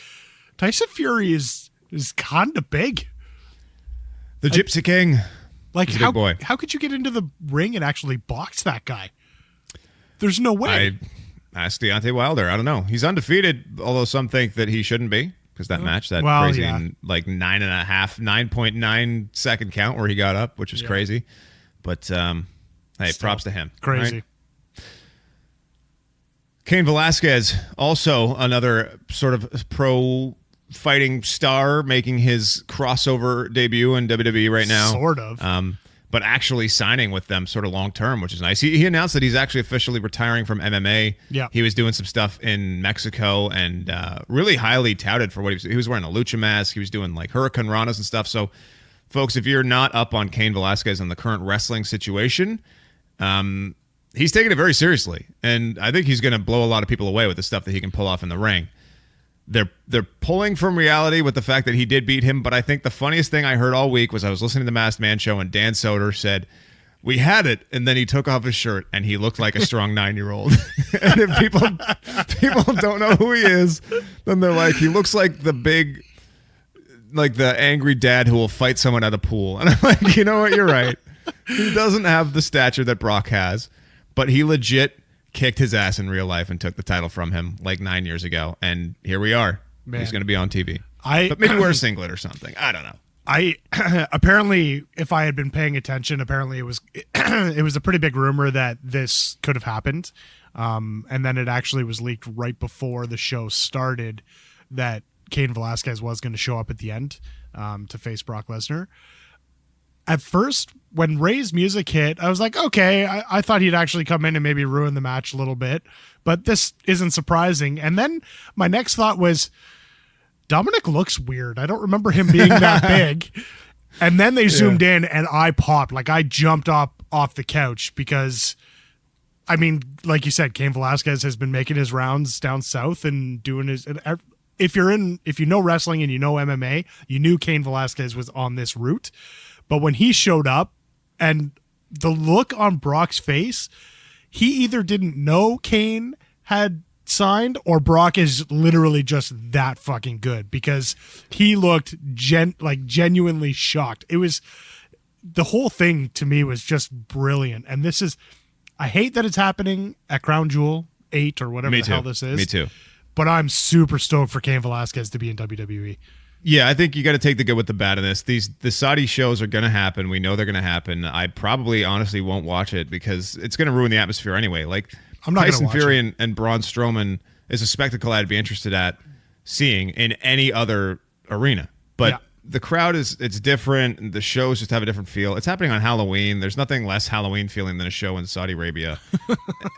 Tyson Fury is kind of big. The Gypsy King. Like He's a big boy. how could you get into the ring and actually box that guy? There's no way. I asked Deontay Wilder. I don't know. He's undefeated, although some think that he shouldn't be because that match, that well, crazy yeah. like 9.9 second count where he got up, which is crazy. But hey, props to him. Crazy. Right? Cain Velasquez, also another sort of pro fighting star, making his crossover debut in WWE right now. Sort of. But actually signing with them sort of long term, which is nice. He announced that he's actually officially retiring from MMA. Yeah. He was doing some stuff in Mexico and really highly touted for what he was wearing a lucha mask. He was doing like Hurricane Ranas and stuff. So, folks, if you're not up on Cain Velasquez and the current wrestling situation, he's taking it very seriously. And I think he's going to blow a lot of people away with the stuff that he can pull off in the ring. They're pulling from reality with the fact that he did beat him, but I think the funniest thing I heard all week was I was listening to the Masked Man show and Dan Soder said, "We had it," and then he took off his shirt and he looked like a strong 9-year-old. And if people don't know who he is, then they're like, he looks like the big, like the angry dad who will fight someone at a pool. And I'm like, you know what? You're right. He doesn't have the stature that Brock has, but he legit kicked his ass in real life and took the title from him like 9 years ago. And here we are. Man. He's going to be on TV. But maybe wear a singlet or something. I don't know. I apparently, if I had been paying attention, apparently it was it was a pretty big rumor that this could have happened, and then it actually was leaked right before the show started that Cain Velasquez was going to show up at the end to face Brock Lesnar. At first, when Ray's music hit, I was like, okay, I thought he'd actually come in and maybe ruin the match a little bit, but this isn't surprising. And then my next thought was, Dominic looks weird. I don't remember him being that big. And then they zoomed in and I popped. Like, I jumped up off the couch because, I mean, like you said, Cain Velasquez has been making his rounds down south and doing his... If you know wrestling and you know MMA, you knew Cain Velasquez was on this route. But when he showed up and the look on Brock's face, he either didn't know Kane had signed or Brock is literally just that fucking good, because he looked genuinely shocked. It was, the whole thing to me was just brilliant. And this is, I hate that it's happening at Crown Jewel 8 or whatever the hell this is. Me too. But I'm super stoked for Cain Velasquez to be in WWE. Yeah, I think you got to take the good with the bad in this. The Saudi shows are going to happen. We know they're going to happen. I probably honestly won't watch it because it's going to ruin the atmosphere anyway. Like, I'm not Tyson gonna watch Fury and Braun Strowman is a spectacle I'd be interested at seeing in any other arena. But the crowd it's different. And the shows just have a different feel. It's happening on Halloween. There's nothing less Halloween feeling than a show in Saudi Arabia.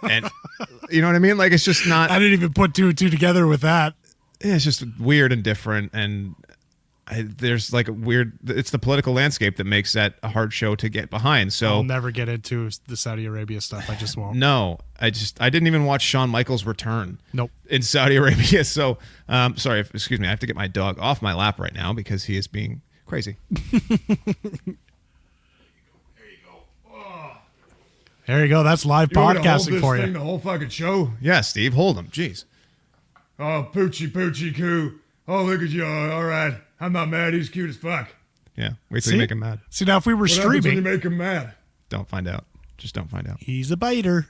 And you know what I mean? Like, it's just not. I didn't even put two and two together with that. Yeah, it's just weird and different, and there's like a weird. It's the political landscape that makes that a hard show to get behind. So I'll never get into the Saudi Arabia stuff. I just won't. No, I didn't even watch Shawn Michaels' return. Nope. In Saudi Arabia. So sorry, excuse me. I have to get my dog off my lap right now because he is being crazy. There you go. That's live podcasting for you. The whole fucking show. Yeah, Steve, hold him. Jeez. Oh, poochie coo. Oh, look at you. All right. I'm not mad. He's cute as fuck. Yeah, wait till you make him mad. See, now if we were What happens when streaming, you make him mad? Don't find out. Just don't find out. he's a biter.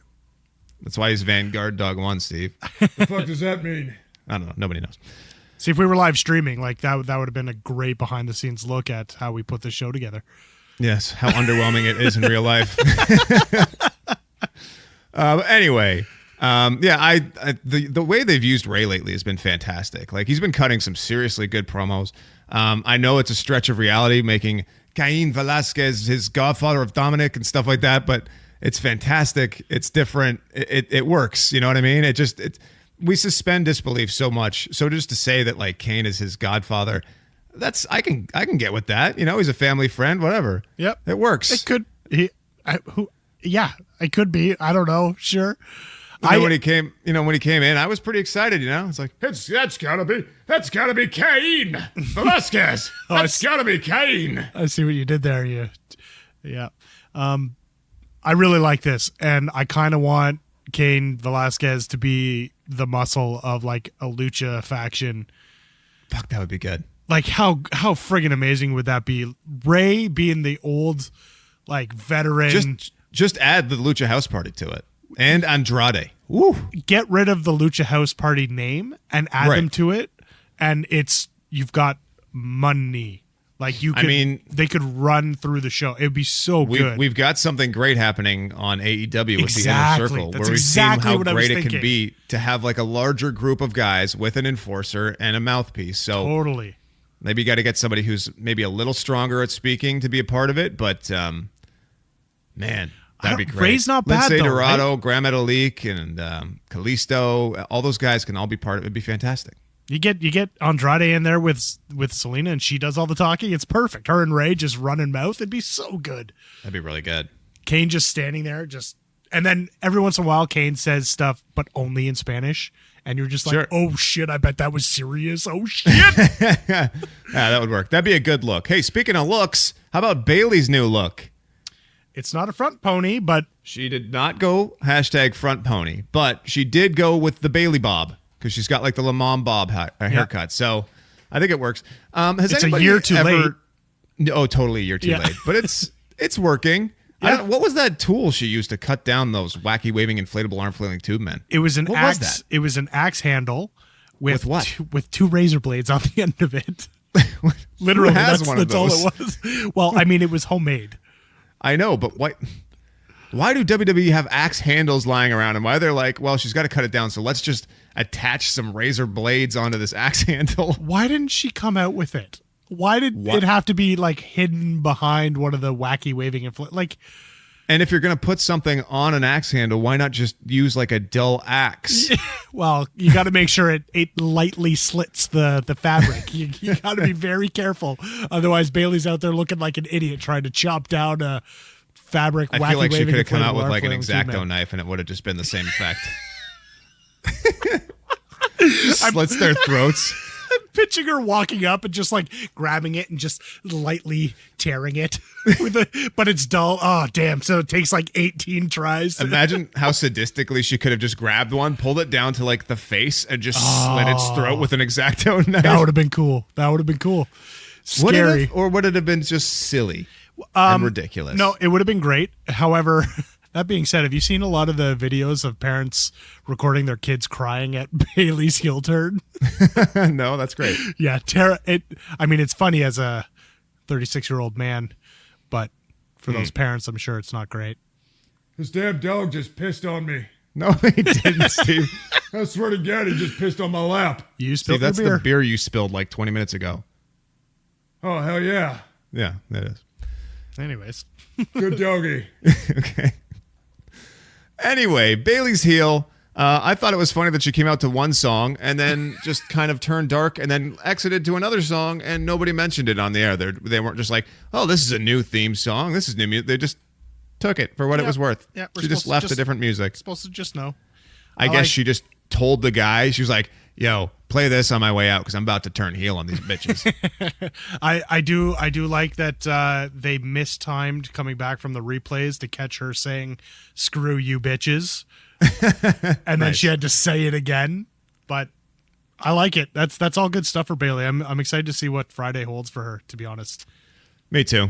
That's why he's Vanguard Dog 1, Steve. The fuck does that mean? I don't know. Nobody knows. See, if we were live streaming, like that would have been a great behind the scenes look at how we put this show together. Yes, how underwhelming it is in real life. Anyway, the way they've used Ray lately has been fantastic. Like, he's been cutting some seriously good promos. I know it's a stretch of reality making Cain Velasquez his godfather of Dominic and stuff like that, but it's fantastic. It's different. It works. You know what I mean? We suspend disbelief so much. So just to say that like Cain is his godfather, I can get with that. You know, he's a family friend, whatever. Yep. It works. It could. It could be. I don't know. Sure. When he came in, I was pretty excited. You know, it's like That's gotta be Cain Velasquez. That's gotta be Cain. I see what you did there. Yeah. I really like this, and I kind of want Cain Velasquez to be the muscle of like a lucha faction. fuck, that would be good. Like how friggin' amazing would that be? Ray being the old like veteran. Just add the Lucha House Party to it. And Andrade. Woo. Get rid of the Lucha House Party name and add them to it, and you've got money. Like they could run through the show. It'd be so good. We've got something great happening on AEW with Exactly. the Inner Circle, That's where we've exactly seen what how I was great it can thinking. be to have like a larger group of guys with an enforcer and a mouthpiece. So Totally. maybe you got to get somebody who's maybe a little stronger at speaking to be a part of it. But man, that'd be great. Ray's not bad, Lindsay though, Dorado, Graham Metalik, and Kalisto, all those guys can all be part of it. It'd be fantastic. You get Andrade in there with Selena, and she does all the talking. It's perfect. Her and Ray just running mouth. It'd be so good. That'd be really good. Kane just standing there, and then every once in a while, Kane says stuff, but only in Spanish, and you're just like, Sure. oh shit, I bet that was serious. Oh shit. Yeah, that would work. That'd be a good look. Hey, speaking of looks, how about Bailey's new look? It's not a front pony, but She did not go #front pony, but she did go with the Bailey bob because she's got like the Lamont bob haircut. So I think it works. Has It's a anybody year too late. Oh, totally a year too late. But it's working. Yeah. What was that tool she used to cut down those wacky waving inflatable arm flailing tube men? it was an What was axe. that? It was an axe handle With what? With two razor blades on the end of it. Literally, Who has that's, one of that's all those? it was. Well, I mean, it was homemade. I know, but why do WWE have axe handles lying around? And why they're like, well, she's got to cut it down, so let's just attach some razor blades onto this axe handle. Why didn't she come out with it? Why did it have to be like hidden behind one of the wacky waving like? And if you're going to put something on an axe handle, why not just use like a dull axe? Well, you got to make sure it lightly slits the fabric. You got to be very careful. Otherwise, Bailey's out there looking like an idiot trying to chop down a fabric. I feel like she could have come out with inflatable like an arm flailing X-Acto female. knife and it would have just been the same effect. Slits their throats. Picturing her walking up and just like grabbing it and just lightly tearing it but it's dull. Oh damn! So it takes like 18 tries. Imagine how sadistically she could have just grabbed one, pulled it down to like the face, and just slit its throat with an X-Acto knife. That would have been cool. Scary. Or would it have been just silly and ridiculous? No, it would have been great. However, that being said, have you seen a lot of the videos of parents recording their kids crying at Bailey's heel turn? No, that's great. Yeah, Tara. I mean, it's funny as a 36-year-old man, but for those parents, I'm sure it's not great. This damn dog just pissed on me. No, he didn't, Steve. I swear to God, he just pissed on my lap. You Steve, spilled that's your beer. the beer you spilled like 20 minutes ago. Oh, hell yeah. Yeah, that is. Anyways, Good doggy. Okay. Anyway, Bailey's heel. I thought it was funny that she came out to one song and then just kind of turned dark and then exited to another song and nobody mentioned it on the air. They weren't just like, oh, this is a new theme song. This is new music. They just took it for what it was worth. Yeah, she just left the different music. supposed to just know. I guess she just told the guy, she was like, yo, play this on my way out because I'm about to turn heel on these bitches. I do like that they mistimed coming back from the replays to catch her saying "screw you bitches," and then she had to say it again. But I like it. That's all good stuff for Bailey. I'm excited to see what Friday holds for her. To be honest, Me too.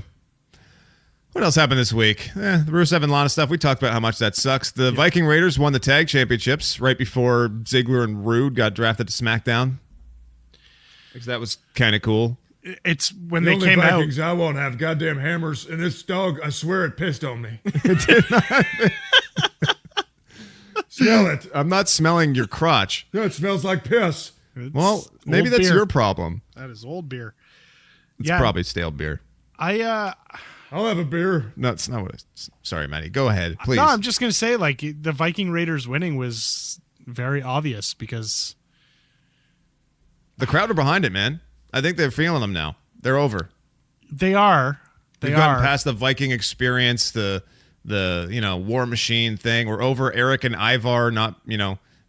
What else happened this week? The Rusev and Lana stuff. We talked about how much that sucks. The Viking Raiders won the tag championships right before Ziggler and Rude got drafted to SmackDown. Because that was kind of cool. it's when The they only came out. Vikings I won't have goddamn hammers, and this dog, I swear it pissed on me. Smell it. I'm not smelling your crotch. Yeah, it smells like piss. Well, maybe old that's beer. your problem. That is old beer. It's probably stale beer. I'll have a beer. No, it's not what it's. Sorry, Maddie. Go ahead, please. No, I'm just gonna say like the Viking Raiders winning was very obvious because The crowd are behind it, man. I think they're feeling them now. They're over. they are. We've gotten past the Viking experience, the War Machine thing. We're over Eric and Ivar not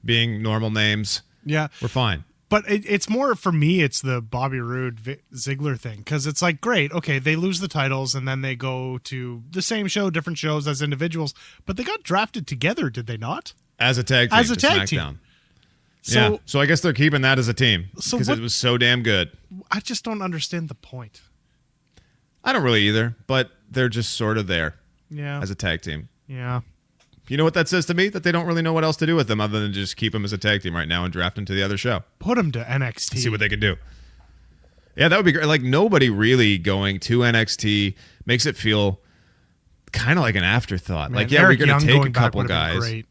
being normal names. Yeah, We're fine. but it's more for me. It's the Bobby Roode Ziggler thing because it's like great. Okay, they lose the titles and then they go to the same show, different shows as individuals, but they got drafted together, did they not? As a tag team. As a to tag team. SmackDown. So So I guess they're keeping that as a team So because what- it was so damn good. I just don't understand the point. I don't really either, but they're just sort of there Yeah, as a tag team. yeah. You know what that says to me? That they don't really know what else to do with them other than just keep them as a tag team right now and draft them to the other show. Put them to NXT. See what they can do. Yeah, that would be great. Like, nobody really going to NXT makes it feel kind of like an afterthought. Man, like, yeah, Eric we're going Young to take a going back couple would have been guys. Great.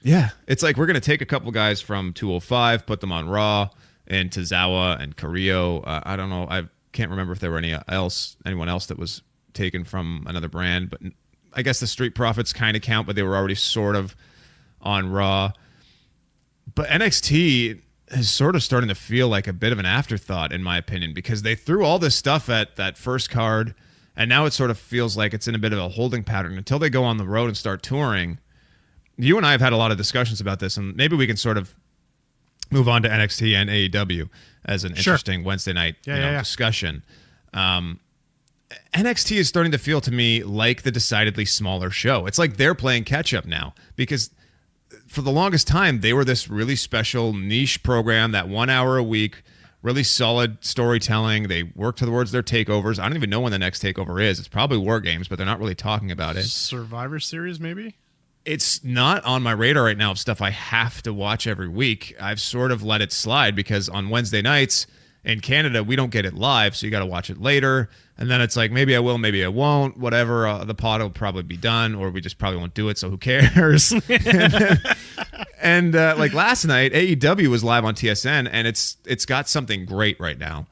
Yeah, it's like we're going to take a couple guys from 205, put them on Raw, and Tozawa and Carrillo. I don't know. I can't remember if there were anyone else that was taken from another brand, but I guess the Street Profits kind of count, but they were already sort of on Raw. But NXT is sort of starting to feel like a bit of an afterthought, in my opinion, because they threw all this stuff at that first card, and now it sort of feels like it's in a bit of a holding pattern until they go on the road and start touring. You and I have had a lot of discussions about this, and maybe we can sort of move on to NXT and AEW as an interesting Wednesday night discussion. NXT is starting to feel to me like the decidedly smaller show. It's like they're playing catch up now because for the longest time, they were this really special niche program that 1 hour a week, really solid storytelling. They work towards their takeovers. I don't even know when the next takeover is. It's probably War Games, but they're not really talking about it. Survivor Series, maybe. It's not on my radar right now of stuff I have to watch every week. I've sort of let it slide because on Wednesday nights in Canada, we don't get it live, so you got to watch it later. And then it's like, maybe I will, maybe I won't, whatever. The pod will probably be done, or we just probably won't do it, so who cares? and like last night, AEW was live on TSN, and it's got something great right now.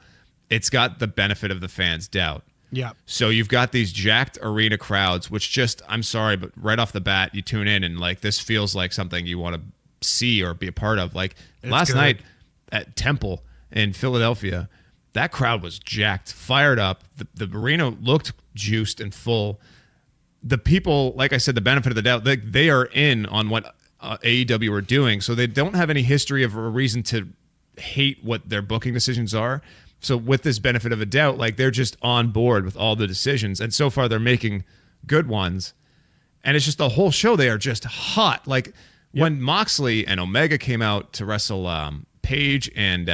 It's got the benefit of the fans' doubt. Yeah. So you've got these jacked arena crowds, which just, I'm sorry, but right off the bat, you tune in and like this feels like something you want to see or be a part of. Like last night at Temple in Philadelphia, that crowd was jacked, fired up. The arena looked juiced and full. The people, like I said, the benefit of the doubt, they are in on what AEW are doing. So they don't have any history of a reason to hate what their booking decisions are. So with this benefit of a doubt, like they're just on board with all the decisions. And so far they're making good ones. And it's just the whole show. They are just hot. Like when Moxley and Omega came out to wrestle Paige and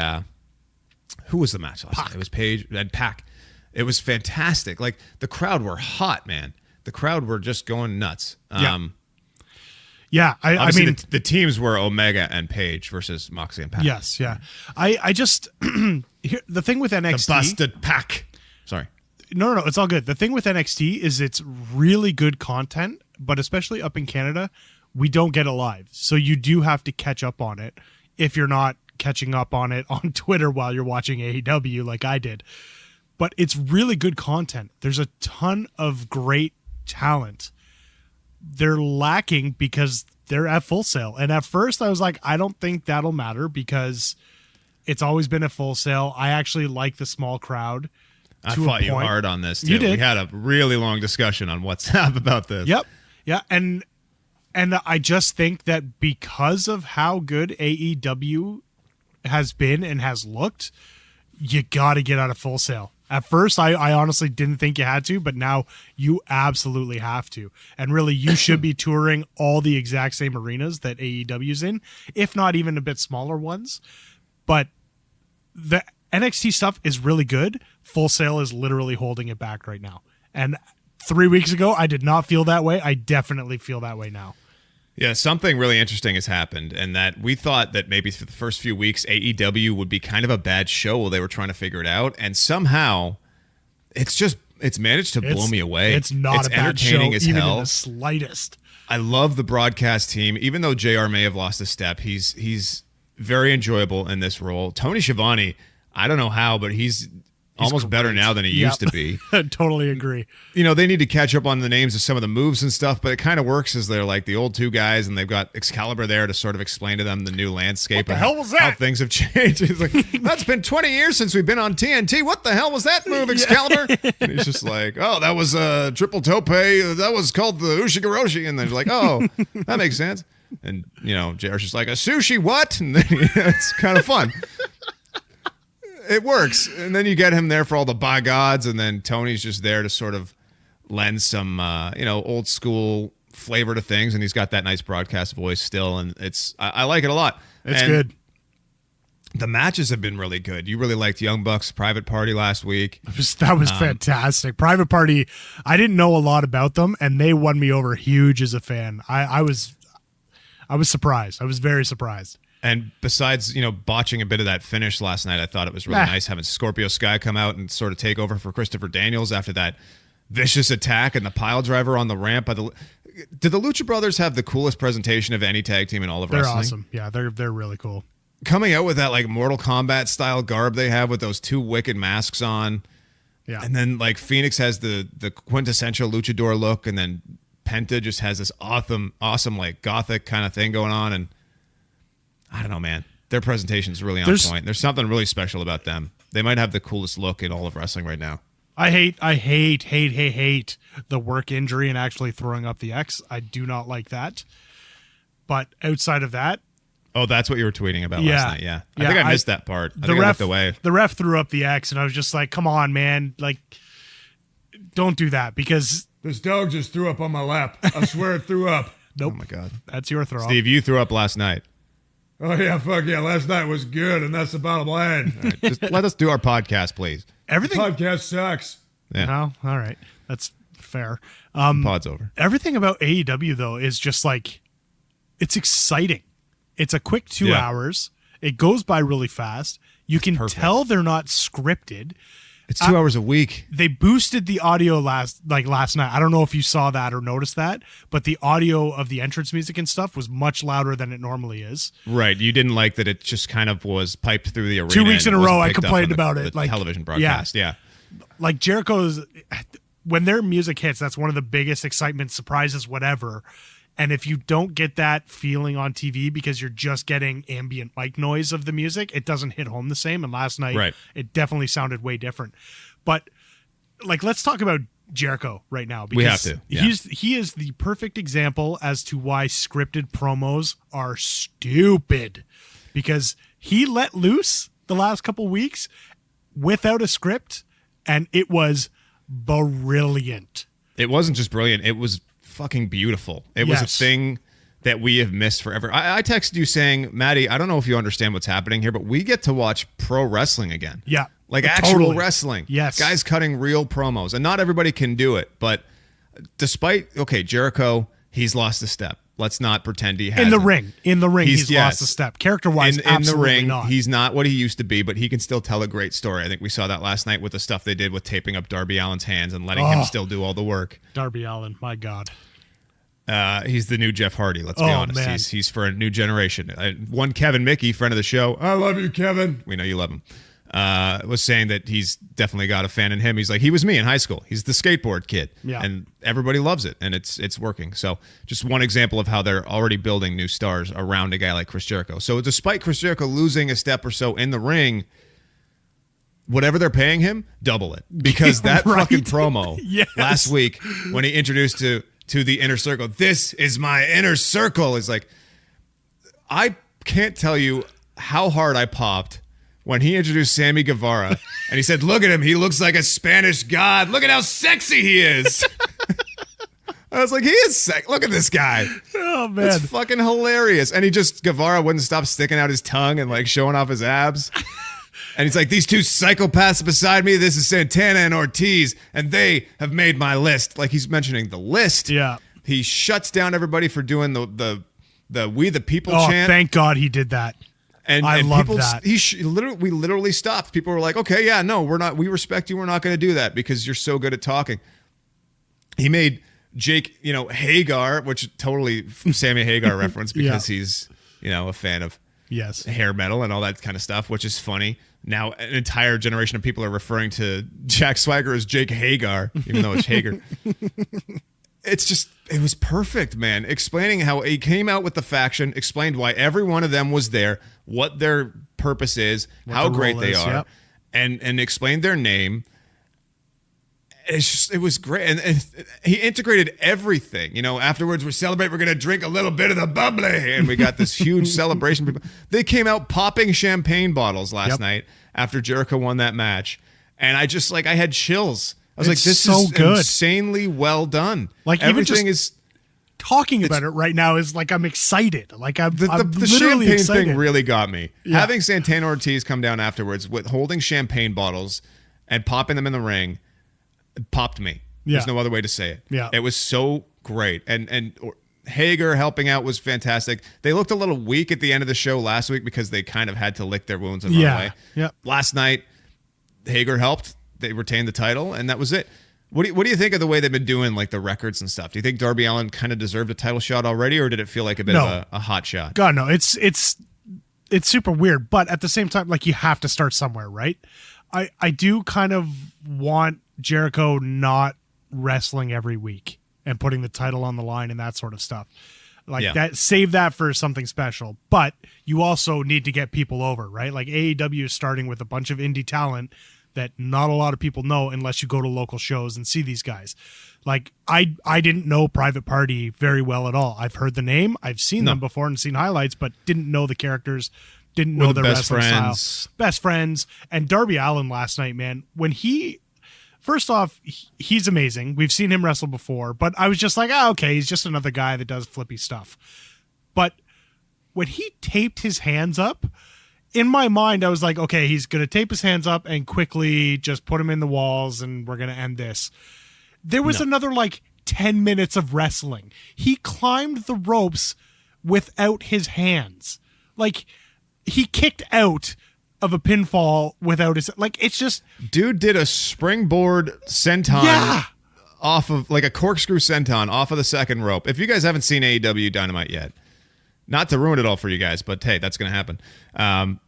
who was the match last night? It was Paige and Pac. It was fantastic. Like the crowd were hot, man. The crowd were just going nuts. Yeah, I mean, the teams were Omega and Paige versus Moxley and Pac. Yes, yeah. I just the thing with NXT, the busted Pac. Sorry. No, it's all good. The thing with NXT is it's really good content, but especially up in Canada, we don't get it live, so you do have to catch up on it if you're not catching up on it on Twitter while you're watching AEW like I did. But it's really good content. There's a ton of great talent. They're lacking because they're at Full Sail. And at first I was like, I don't think that'll matter because it's always been a Full Sail. I actually like the small crowd. I fought you hard on this too. You did. We had a really long discussion on WhatsApp about this. Yep. Yeah. And I just think that because of how good AEW has been and has looked, you got to get out of Full Sail. At first, I honestly didn't think you had to, but now you absolutely have to. And really, you should be touring all the exact same arenas that AEW's in, if not even a bit smaller ones. But the NXT stuff is really good. Full Sail is literally holding it back right now. And 3 weeks ago, I did not feel that way. I definitely feel that way now. Yeah, something really interesting has happened, and that we thought that maybe for the first few weeks, AEW would be kind of a bad show while they were trying to figure it out, and somehow it's managed to blow me away. It's not a bad show, entertaining as even hell. in the slightest. I love the broadcast team, even though JR may have lost a step. He's very enjoyable in this role. Tony Schiavone, I don't know how, but he's almost better now than he used to be. Totally agree. You know, they need to catch up on the names of some of the moves and stuff, but it kind of works as they're like the old two guys, and they've got Excalibur there to sort of explain to them the new landscape. What the hell was that? How things have changed. He's like, that's been 20 years since we've been on TNT. What the hell was that move, Excalibur? And he's just like, oh, that was a triple tope. That was called the Ushigoroshi. And they're like, oh, that makes sense. And, you know, JR's just like, a sushi what? And then, it's kind of fun. It works. And then you get him there for all the by gods, and then Tony's just there to sort of lend some, old school flavor to things, and he's got that nice broadcast voice still, and I like it a lot. It's good. The matches have been really good. You really liked Young Bucks Private Party last week. That was fantastic. Private Party, I didn't know a lot about them, and they won me over huge as a fan. I was surprised. I was very surprised. And besides, botching a bit of that finish last night, I thought it was really nice having Scorpio Sky come out and sort of take over for Christopher Daniels after that vicious attack and the pile driver on the ramp. Did the Lucha Brothers have the coolest presentation of any tag team in all of wrestling? They're awesome. Yeah, they're really cool. Coming out with that like Mortal Kombat style garb they have with those two wicked masks on. Yeah. And then like Phoenix has the quintessential luchador look, and then Penta just has this awesome like gothic kind of thing going on, and I don't know, man. Their presentation's really on point. There's something really special about them. They might have the coolest look in all of wrestling right now. I hate the work injury and actually throwing up the X. I do not like that. But outside of that, oh, that's what you were tweeting about last night. Yeah. I think I missed that part. I looked away. The ref threw up the X, and I was just like, come on, man. Like, don't do that, because This dog just threw up on my lap. I swear it threw up. Nope. Oh, my God. That's your throw. Steve, you threw up last night. Oh, yeah, fuck yeah. Last night was good, and that's the bottom line. All right, just let us do our podcast, please. Everything. Podcast sucks. Yeah. Oh, all right. That's Fair. Pod's over. Everything about AEW though is just like, it's exciting. It's a quick 2 hours. It goes by really fast. You can tell they're not scripted. It's 2 hours a week. They boosted the audio last night. I don't know if you saw that or noticed that, but the audio of the entrance music and stuff was much louder than it normally is. Right. You didn't like that it just kind of was piped through the arena. 2 weeks in a and row, wasn't I picked up complained on about the it. Like television broadcast. Yeah. Like Jericho's, when their music hits, that's one of the biggest excitement, surprises, whatever. And if you don't get that feeling on TV because you're just getting ambient mic noise of the music, it doesn't hit home the same. And last night, it definitely sounded way different. But like, let's talk about Jericho right now, because we have to. Yeah. He is the perfect example as to why scripted promos are stupid, because he let loose the last couple weeks without a script, and it was brilliant. It wasn't just brilliant. It was fucking beautiful. It was a thing that we have missed forever. I texted you saying, Maddie, I don't know if you understand what's happening here, but we get to watch pro wrestling again. Yeah. Like actual wrestling. Yes. Guys cutting real promos. And not everybody can do it. But despite, Jericho, he's lost a step. Let's not pretend he hasn't. In the ring, he's lost a step. Character-wise, absolutely in the ring, not. he's not what he used to be, but he can still tell a great story. I think we saw that last night with the stuff they did with taping up Darby Allin's hands and letting him still do all the work. Darby Allin, my God. He's the new Jeff Hardy, let's be honest. Man. He's for a new generation. One Kevin Mickey, friend of the show. I love you, Kevin. We know you love him. Was saying that he's definitely got a fan in him. He's like, he was me in high school. He's the skateboard kid. Yeah. And everybody loves it, and it's working. So just one example of how they're already building new stars around a guy like Chris Jericho. So despite Chris Jericho losing a step or so in the ring, whatever they're paying him, double it. Because that fucking promo last week when he introduced to the inner circle, this is my inner circle, is like, I can't tell you how hard I popped when he introduced Sammy Guevara and he said, look at him, he looks like a Spanish god. Look at how sexy he is. I was like, he is sexy. Look at this guy. Oh, man. It's fucking hilarious. And Guevara wouldn't stop sticking out his tongue and like showing off his abs. And he's like, these two psychopaths beside me, this is Santana and Ortiz, and they have made my list. Like, he's mentioning the list. Yeah. He shuts down everybody for doing the We the People Oh, chant. thank God he did that. And I love that. We literally stopped. People were like, okay, yeah, no, we're not. We respect you. We're not going to do that because you're so good at talking. He made Jake, Hagar, which totally Sammy Hagar reference because he's, a fan of hair metal and all that kind of stuff, which is funny. Now an entire generation of people are referring to Jack Swagger as Jake Hagar, even though it's Hager. It was perfect, man. Explaining how he came out with the faction, explained why every one of them was there, what their purpose is, how great they are, and explained their name. It was great. And he integrated everything. Afterwards, we're celebrating, we're going to drink a little bit of the bubbly. And we got this huge celebration. They came out popping champagne bottles last night after Jericho won that match. And I had chills. I was like, this is good. Insanely well done. Like, everything is talking about it right now is like, I'm excited. Like, I'm the literally champagne excited. thing really got me. Yeah. Having Santana Ortiz come down afterwards with holding champagne bottles and popping them in the ring popped me. There's no other way to say it. Yeah. It was so great. And Hager helping out was fantastic. They looked a little weak at the end of the show last week because they kind of had to lick their wounds and run away. Yeah. Last night, Hager helped. They retained the title, and that was it. What do you think of the way they've been doing, like, the records and stuff? Do you think Darby Allin kind of deserved a title shot already, or did it feel like a bit of a hot shot? God, no. It's super weird, but at the same time, like, you have to start somewhere, right? I do kind of want Jericho not wrestling every week and putting the title on the line and that sort of stuff. Like that, save that for something special. But you also need to get people over, right? Like, AEW is starting with a bunch of indie talent that not a lot of people know unless you go to local shows and see these guys. Like, I didn't know Private Party very well at all. I've heard the name, I've seen them before and seen highlights, but didn't know the characters, didn't know their wrestling style. Best friends. And Darby Allin last night, man, when first off, he's amazing. We've seen him wrestle before, but I was just like, okay, he's just another guy that does flippy stuff. But when he taped his hands up, in my mind, I was like, okay, he's going to tape his hands up and quickly just put them in the walls and we're going to end this. There was another like 10 minutes of wrestling. He climbed the ropes without his hands. Like, he kicked out of a pinfall without his, like, it's just, Dude did a springboard senton off of, like a corkscrew senton off of the second rope. If you guys haven't seen AEW Dynamite yet, not to ruin it all for you guys, but hey, that's going to happen.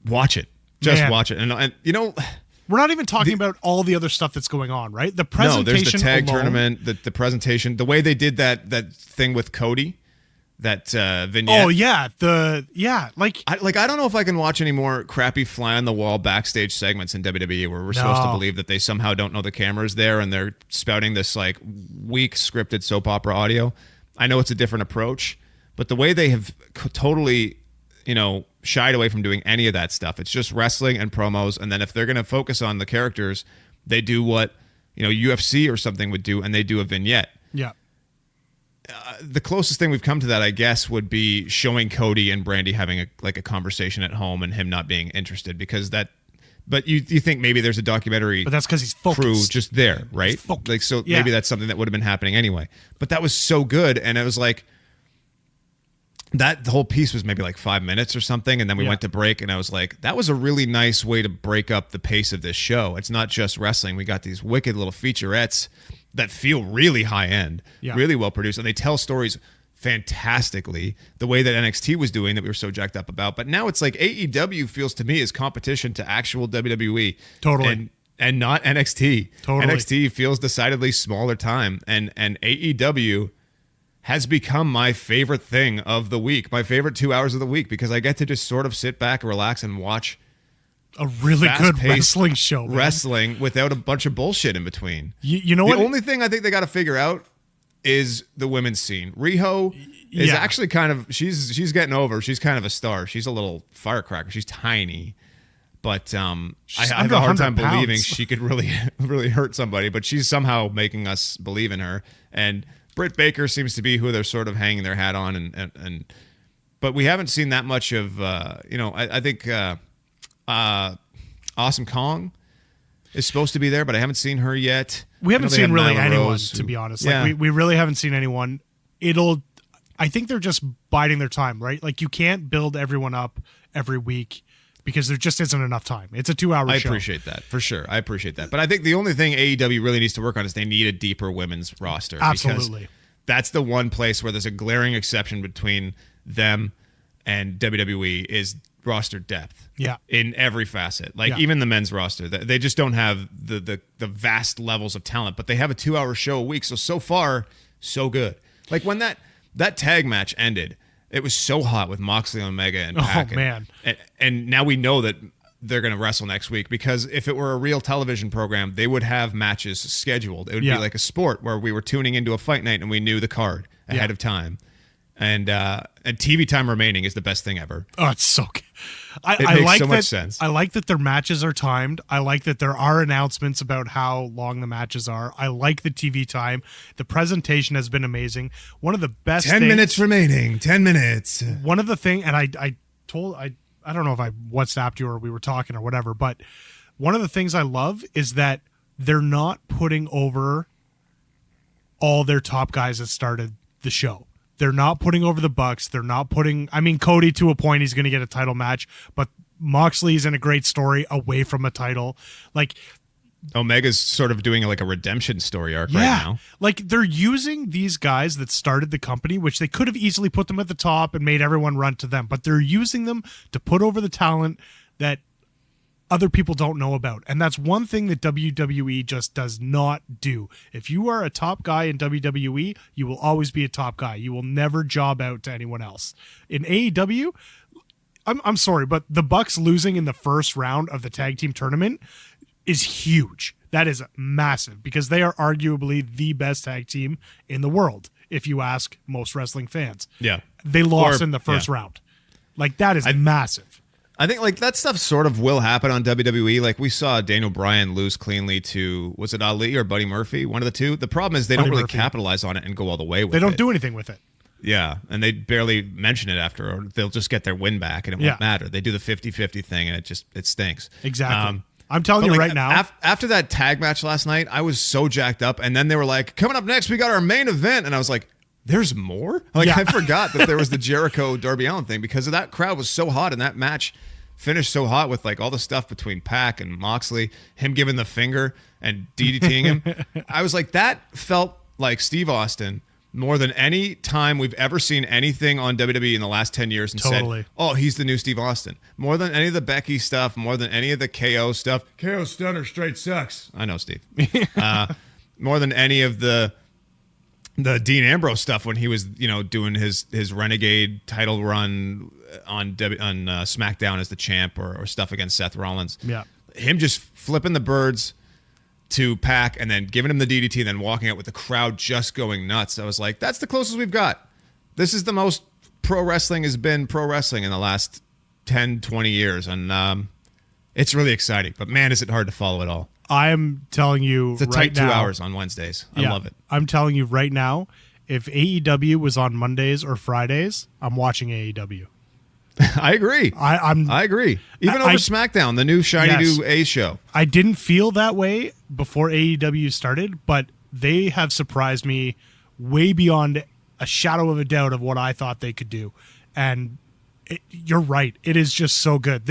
Watch it. Just watch it. And you know, we're not even talking about all the other stuff that's going on, right? The presentation no, there's the tag alone, tournament, the presentation, the way they did that thing with Cody, that vignette. Oh yeah, I don't know if I can watch any more crappy fly on the wall backstage segments in WWE where we're supposed to believe that they somehow don't know the camera's there and they're spouting this like weak scripted soap opera audio. I know it's a different approach, but the way they have totally, shied away from doing any of that stuff. It's just wrestling and promos, and then if they're going to focus on the characters, they do what UFC or something would do, and they do a vignette. Yeah. The closest thing we've come to that, I guess, would be showing Cody and Brandy having a conversation at home and him not being interested because that. But you think maybe there's a documentary, but that's because he's focused. Crew just there, right? Like so, maybe that's something that would have been happening anyway. But that was so good, and it was like. That whole piece was maybe like 5 minutes or something, and then we went to break, and I was like, that was a really nice way to break up the pace of this show. It's not just wrestling. We got these wicked little featurettes that feel really high-end, really well-produced, and they tell stories fantastically the way that NXT was doing that we were so jacked up about. But now it's like AEW feels to me as competition to actual WWE. Totally. And not NXT. Totally. NXT feels decidedly smaller time, and AEW has become my favorite thing of the week, my favorite 2 hours of the week, because I get to just sort of sit back, relax, and watch a really good wrestling show. Wrestling without a bunch of bullshit in between. You know what? The only thing I think they got to figure out is the women's scene. Riho is actually kind of, she's getting over. She's kind of a star. She's a little firecracker. She's tiny. But I have a hard time believing she could really, really hurt somebody. But she's somehow making us believe in her. And Britt Baker seems to be who they're sort of hanging their hat on, but we haven't seen that much of. I think Awesome Kong is supposed to be there, but I haven't seen her yet. We haven't seen really anyone, to be honest. Like we really haven't seen anyone. I think they're just biding their time, right? Like you can't build everyone up every week. Because there just isn't enough time. It's a 2 hour show. I appreciate that, for sure. I appreciate that. But I think the only thing AEW really needs to work on is they need a deeper women's roster. Absolutely. Because that's the one place where there's a glaring exception between them and WWE is roster depth. Yeah. In every facet. Like even the men's roster. They just don't have the vast levels of talent. But they have a 2 hour show a week. So far, so good. Like when that tag match ended, it was so hot with Moxley and Omega and Pac. Oh, man. And now we know that they're going to wrestle next week because if it were a real television program, they would have matches scheduled. It would be like a sport where we were tuning into a fight night and we knew the card ahead of time. And TV time remaining is the best thing ever. Oh, it's so good. It makes so much sense. I like that their matches are timed. I like that there are announcements about how long the matches are. I like the TV time. The presentation has been amazing. One of the best 10 minutes remaining. 10 minutes. One of the thing, and I don't know if I WhatsApped you or we were talking or whatever, but one of the things I love is that they're not putting over all their top guys that started the show. They're not putting over the Bucks. They're not putting, Cody to a point, he's going to get a title match, but Moxley's in a great story away from a title. Like Omega's sort of doing like a redemption story arc right now. Like they're using these guys that started the company, which they could have easily put them at the top and made everyone run to them, but they're using them to put over the talent that other people don't know about. And that's one thing that WWE just does not do. If you are a top guy in WWE, you will always be a top guy. You will never job out to anyone else. In AEW, I'm sorry, but the Bucks losing in the first round of the tag team tournament is huge. That is massive because they are arguably the best tag team in the world, if you ask most wrestling fans. Yeah. They lost in the first round. Like, that is massive. I think like that stuff sort of will happen on WWE. Like we saw Daniel Bryan lose cleanly to, was it Ali or Buddy Murphy? One of the two. The problem is they don't really capitalize on it and go all the way with it. They don't do anything with it. Yeah, and they barely mention it after, or they'll just get their win back and it won't matter. They do the 50-50 thing and it stinks. Exactly. I'm telling you But, right now. After that tag match last night, I was so jacked up. And then they were like, coming up next, we got our main event. And I was like, there's more? Like, Yeah. I forgot that there was the Jericho Darby Allin thing because of that crowd was so hot and that match finished so hot with like all the stuff between Pac and Moxley, him giving the finger and DDTing him. I was like, that felt like Steve Austin more than any time we've ever seen anything on WWE in the last 10 years and Totally. said, oh, he's the new Steve Austin. More than any of the Becky stuff, more than any of the KO stuff. KO Stunner straight sucks. I know, Steve. More than any of the Dean Ambrose stuff when he was, doing his Renegade title run on SmackDown as the champ or stuff against Seth Rollins. Yeah. Him just flipping the birds to Pac and then giving him the DDT and then walking out with the crowd just going nuts. I was like, that's the closest we've got. This is the most pro wrestling has been pro wrestling in the last 10, 20 years. And it's really exciting. But, man, is it hard to follow it all. I'm telling you It's a right tight 2 now, hours on Wednesdays. I love it. I'm telling you right now, if AEW was on Mondays or Fridays, I'm watching AEW. I agree. I agree. Even over SmackDown, the new shiny new A show. I didn't feel that way before AEW started, but they have surprised me way beyond a shadow of a doubt of what I thought they could do. And you're right. It is just so good.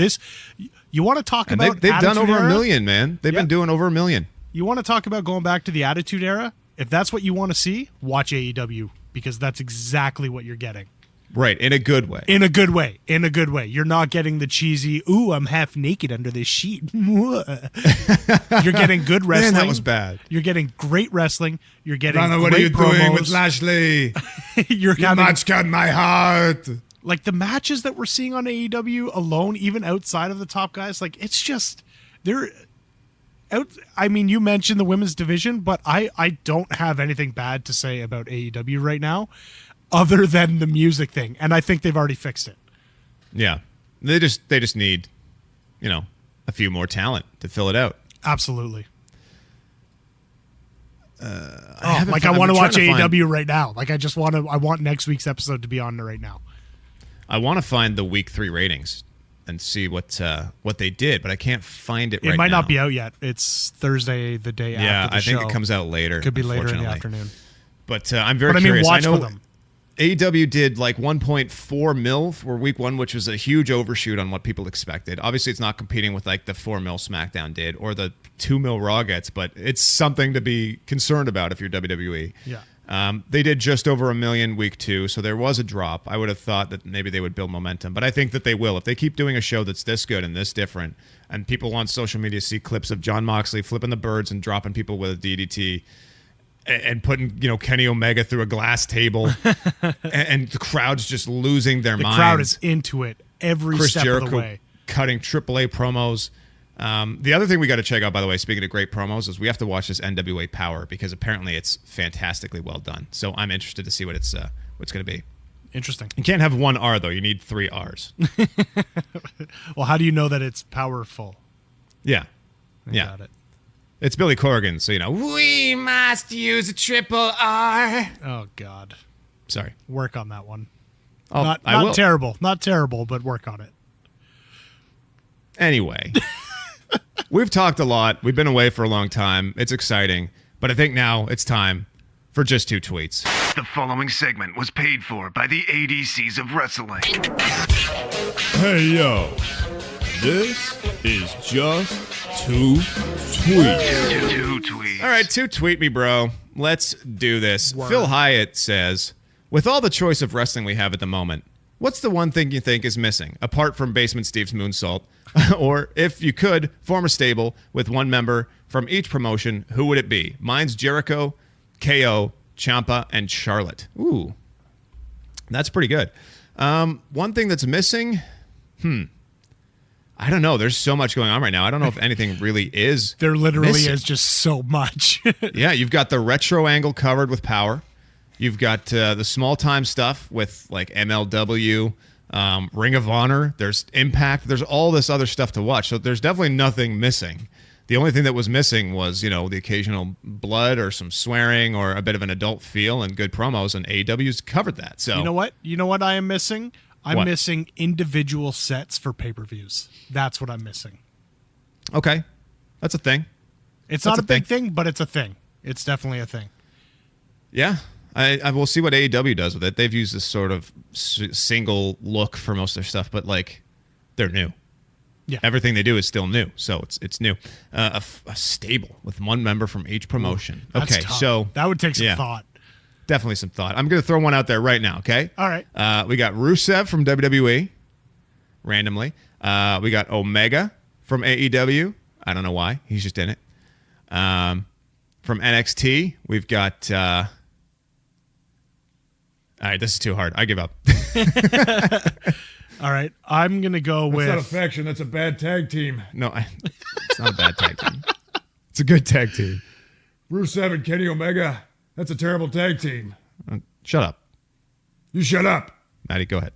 You want to talk And about they've done Attitude over Era? $1 million, man. They've been doing over $1 million. You want to talk about going back to the Attitude Era? If that's what you want to see, watch AEW because that's exactly what you're getting. Right, in a good way. In a good way. In a good way. You're not getting the cheesy, ooh, I'm half naked under this sheet. You're getting good wrestling. Man, that was bad. You're getting great wrestling. You're getting Donna, great what are you promos. doing with Lashley? You're You having, match cut my heart. like the matches that we're seeing on AEW alone, even outside of the top guys, like it's just they're out. I mean, you mentioned the women's division, but I don't have anything bad to say about AEW right now, other than the music thing, and I think they've already fixed it. Yeah. They just need, a few more talent to fill it out. Absolutely. I I want to watch AEW right now. Like I want next week's episode to be on right now. I want to find the week 3 ratings and see what they did, but I can't find it right now. It might not be out yet. It's Thursday, the day after the show. I think it comes out later. Could be later in the unfortunately. afternoon. But I'm very But I mean, curious. watch I know for them. AEW did like 1.4 mil for week 1, which was a huge overshoot on what people expected. Obviously, it's not competing with like the 4 mil SmackDown did or the 2 mil Raw gets, but it's something to be concerned about if you're WWE. Yeah. They did just over 1 million week 2, so there was a drop. I would have thought that maybe they would build momentum, but I think that they will. If they keep doing a show that's this good and this different, and people on social media see clips of Jon Moxley flipping the birds and dropping people with a DDT, and putting Kenny Omega through a glass table, and the crowd's just losing their minds. The crowd is into it every Chris step Jericho of the way. cutting AAA promos. The other thing we got to check out, by the way, speaking of great promos, is we have to watch this NWA Power because apparently it's fantastically well done. So I'm interested to see what it's what's going to be. Interesting. You can't have one R though; you need 3 R's. Well, how do you know that it's powerful? Yeah, Got it. It's Billy Corgan, so we must use a triple R. Oh God. Sorry, Work on that one. I will. Not terrible. Not terrible, but work on it. Anyway, we've talked a lot. We've been away for a long time. It's exciting. But I think now it's time for just 2 tweets. The following segment was paid for by the ADCs of wrestling. Hey yo, this is just 2 tweets. 2 tweets. All right, 2 tweet me, bro. Let's do this. Word. Phil Hyatt says, with all the choice of wrestling we have at the moment, what's the one thing you think is missing, apart from Basement Steve's moonsault? Or, if you could, form a stable with one member from each promotion, who would it be? Mine's Jericho, KO, Ciampa, and Charlotte. Ooh, that's pretty good. One thing that's missing? I don't know. There's so much going on right now. I don't know if anything really is. There literally missing. is just so much. Yeah, you've got the retro angle covered with Power. You've got the small time stuff with like MLW, Ring of Honor. There's Impact. There's all this other stuff to watch. So there's definitely nothing missing. The only thing that was missing was, the occasional blood or some swearing or a bit of an adult feel and good promos, and AEW's covered that. So You know what? You know what I am missing? I'm What? missing individual sets for pay-per-views. That's what I'm missing. Okay. That's a thing. It's That's not a a big thing, but it's a thing. It's definitely a thing. Yeah. I will see what AEW does with it. They've used this sort of single look for most of their stuff, but like they're new. Yeah. Everything they do is still new, so it's new. A stable with one member from each promotion. That's Okay, tough. so that would take some yeah. thought. Definitely some thought. I'm going to throw one out there right now, okay? All right. We got Rusev from WWE, randomly. We got Omega from AEW. I don't know why. He's just in it. From NXT, we've got... all right, this is too hard. I give up. All right. I'm going to go That's with... not a faction. That's a bad tag team. No, it's not a bad tag team. It's a good tag team. Rusev and Kenny Omega. That's a terrible tag team. Shut up. You shut up. Maddie, go ahead.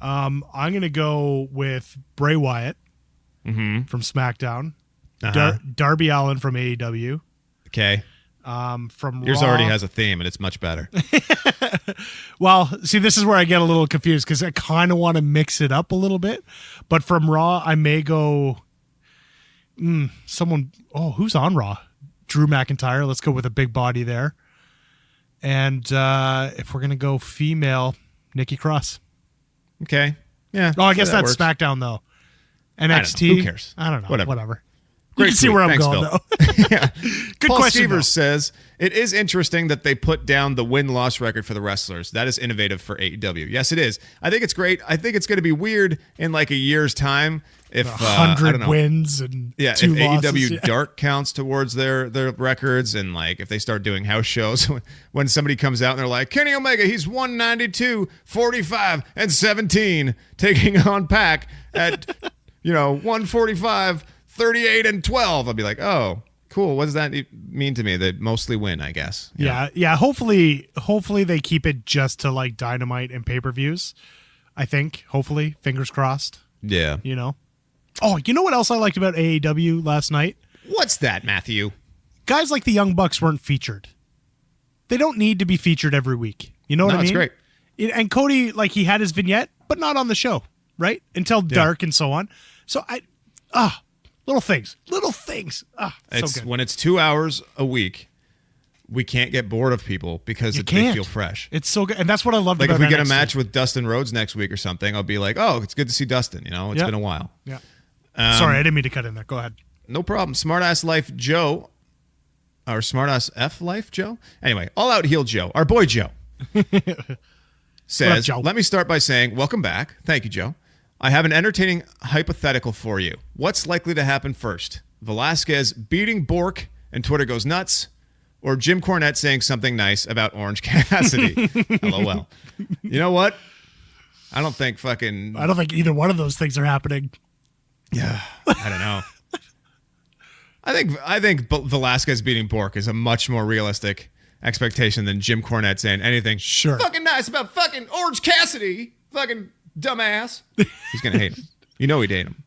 I'm going to go with Bray Wyatt from SmackDown. Darby Allin from AEW. Okay. From Yours Raw. already has a theme, and it's much better. Well, see, this is where I get a little confused because I kind of want to mix it up a little bit. But from Raw, I may go someone. Oh, who's on Raw? Drew McIntyre. Let's go with a big body there. And if we're going to go female, Nikki Cross. Okay. Yeah. Oh, I guess that that's works. SmackDown, though. I don't know. NXT. Who cares? I don't know. Whatever. Great You can see tweet. where I'm Thanks, going, Phil. though. Yeah. Good Paul question, Severs though. says, it is interesting that they put down the win-loss record for the wrestlers. That is innovative for AEW. Yes, it is. I think it's great. I think it's going to be weird in like a year's time if 100 wins and yeah, two if losses. AEW Yeah. Dark counts towards their records, and like if they start doing house shows, when somebody comes out and they're like, Kenny Omega, he's 192, 45, and 17, taking on Pac at 145, 38, and 12. I'll be like, oh, cool. What does that mean to me? They mostly win, I guess. Yeah. Hopefully they keep it just to like Dynamite and pay-per-views. I think. Hopefully, fingers crossed. Yeah. Oh, you know what else I liked about AEW last night? What's that, Matthew? Guys like the Young Bucks weren't featured. They don't need to be featured every week. You know what I mean? That's great. And Cody, like, he had his vignette, but not on the show, right? Until Dark and so on. So little things. It's so good. when it's 2 hours a week, we can't get bored of people because they feel fresh. It's so good. And that's what I loved Like about if we get a NXT. match with Dustin Rhodes next week or something, I'll be like, oh, it's good to see Dustin. It's been a while. Yeah. Sorry, I didn't mean to cut in there. Go ahead. No problem. Smartass Life Joe, or Smartass F Life Joe. Anyway, All Out Heel Joe, our boy Joe, says, What up, Joe? let me start by saying, welcome back. Thank you, Joe. I have an entertaining hypothetical for you. What's likely to happen first? Velasquez beating Bork and Twitter goes nuts, or Jim Cornette saying something nice about Orange Cassidy? LOL. You know what? I don't think either one of those things are happening. Yeah, I don't know. I think Velasquez beating Bork is a much more realistic expectation than Jim Cornette saying anything fucking nice about fucking Orange Cassidy, fucking dumbass. He's gonna hate him. He'd hate him.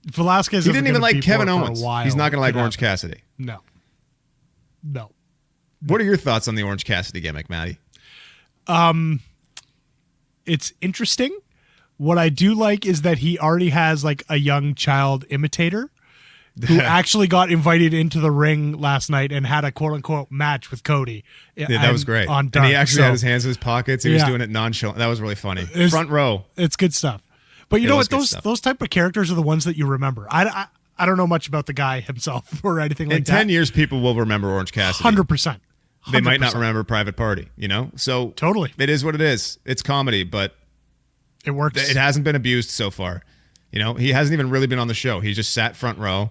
Velasquez. He didn't even like Kevin Bork for a Owens. while. He's not gonna like Could Orange happen. Cassidy. No. What are your thoughts on the Orange Cassidy gimmick, Maddie? It's interesting. What I do like is that he already has like a young child imitator who actually got invited into the ring last night and had a quote unquote match with Cody. Yeah, that was great. On and Dark. he actually So had his hands in his pockets. He was Yeah. doing it nonchalant. That was really funny. It's- Front row. It's good stuff. But you It know was what? good stuff. Those type of characters are the ones that you remember. I don't know much about the guy himself or anything like In that. 10 years, people will remember Orange Cassidy. 100%. They might not remember Private Party, So Totally. it is what it is. It's comedy, but It works. it hasn't been abused so far. He hasn't even really been on the show. He just sat front row,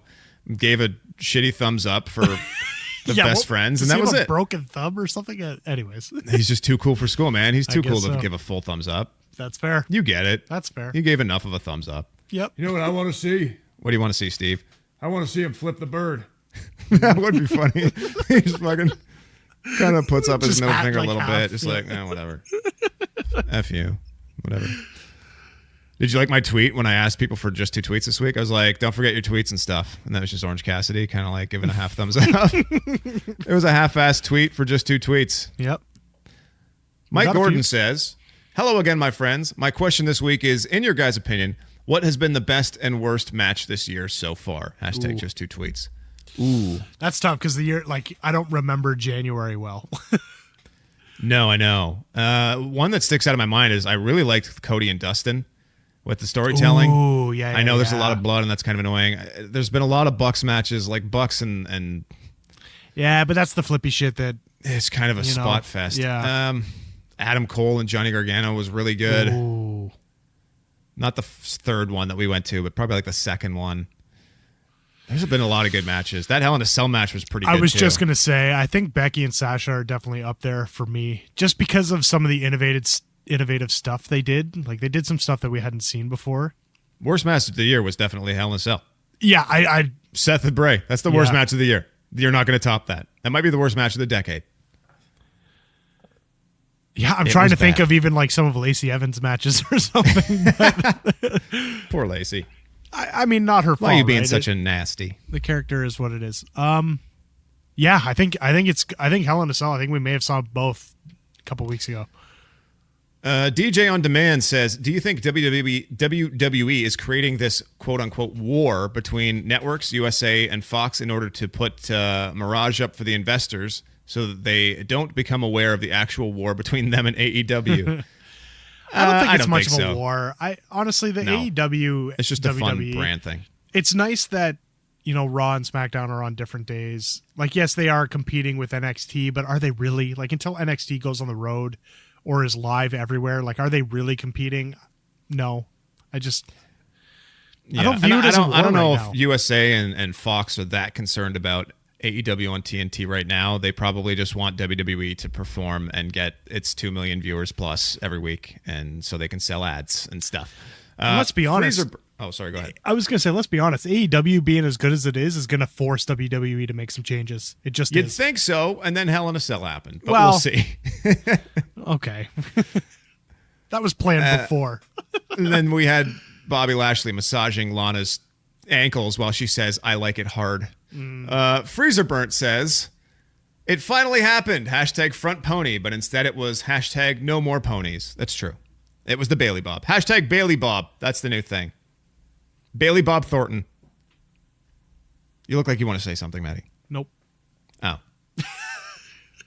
gave a shitty thumbs up for the best friends, and does that he was have a it. broken thumb or something? Anyways, He's just too cool for school, man. He's too cool guess to so. give a full thumbs up. that's fair. You get it. That's fair. You gave enough of a thumbs up. Yep. You know what I want to see? What do you want to see, Steve? I want to see him flip the bird. That would be funny. He just fucking kind of puts up his Just middle act finger like a little half, bit. Just yeah. like, whatever. F you. Whatever. Did you like my tweet when I asked people for just 2 tweets this week? I was like, don't forget your tweets and stuff. And that was just Orange Cassidy kind of like giving a half thumbs up. It was a half-assed tweet for just 2 tweets. Yep. Mike got a Gordon few. says, hello again, my friends. My question this week is, in your guys' opinion, What has been the best and worst match this year so far? Hashtag just 2 tweets. Ooh. That's tough because the year, like, I don't remember January well. No, I know. One that sticks out of my mind is I really liked Cody and Dustin with the storytelling. Ooh, yeah. I know there's a lot of blood, and that's kind of annoying. There's been a lot of Bucks matches, like Bucks and yeah, but that's the flippy shit that it's kind of a spot fest. Yeah. Adam Cole and Johnny Gargano was really good. Ooh. Not the third one that we went to, but probably like the second one. There's been a lot of good matches. That Hell in a Cell match was pretty good, I was too. just going to say, I think Becky and Sasha are definitely up there for me, just because of some of the innovative stuff they did. Like, they did some stuff that we hadn't seen before. Worst match of the year was definitely Hell in a Cell. Yeah, I Seth and Bray. That's the worst match of the year. You're not going to top that. That might be the worst match of the decade. Yeah, I'm trying to think of even like some of Lacey Evans' matches or something. Poor Lacey. I mean, not her fault. Why are you being right? such a nasty? The character is what it is. Yeah, I think Hell in a Cell. I think we may have saw both a couple weeks ago. DJ on Demand says, do you think WWE is creating this quote-unquote war between networks, USA, and Fox in order to put Mirage up for the investors so that they don't become aware of the actual war between them and AEW? I don't think it's much think of a so. war. Honestly, the No. AEW, It's just a fun WWE, brand thing. It's nice that, Raw and SmackDown are on different days. Like, yes, they are competing with NXT, but are they really? Like, until NXT goes on the road or is live everywhere, like, are they really competing? No. I don't view it as a war I don't know right if now. USA and Fox are that concerned about AEW on TNT right now. They probably just want WWE to perform and get its 2 million viewers plus every week, and so they can sell ads and stuff. And let's be honest. Oh, sorry, go ahead. I was going to say, let's be honest. AEW being as good as it is going to force WWE to make some changes. It just You'd is. think so, and then Hell in a Cell happened, but Well- we'll see. Okay. That was planned before. And then we had Bobby Lashley massaging Lana's ankles while she says, I like it hard. Freezer Burnt says, it finally happened. Hashtag front pony, but instead it was hashtag no more ponies. That's true. It was the Bailey Bob. Hashtag Bailey Bob. That's the new thing. Bailey Bob Thornton. You look like you want to say something, Maddie. Nope. Oh.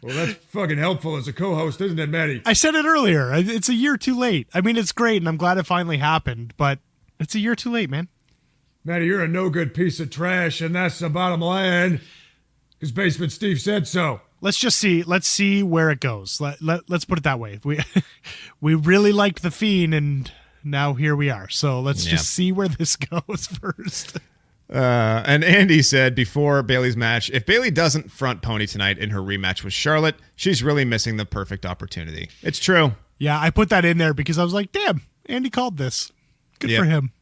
Well, that's fucking helpful as a co-host, isn't it, Maddie? I said it earlier. It's a year too late. I mean, it's great, and I'm glad it finally happened, but it's a year too late, man. Maddie, you're a no-good piece of trash, and that's the bottom line. Because Basement Steve said so. Let's just see. Let's see where it goes. Let's put it that way. We really liked The Fiend, and now here we are. So let's just see where this goes first. And Andy said before Bailey's match, if Bailey doesn't front pony tonight in her rematch with Charlotte, she's really missing the perfect opportunity. It's true. Yeah, I put that in there because I was like, damn, Andy called this. Good Yep. for him.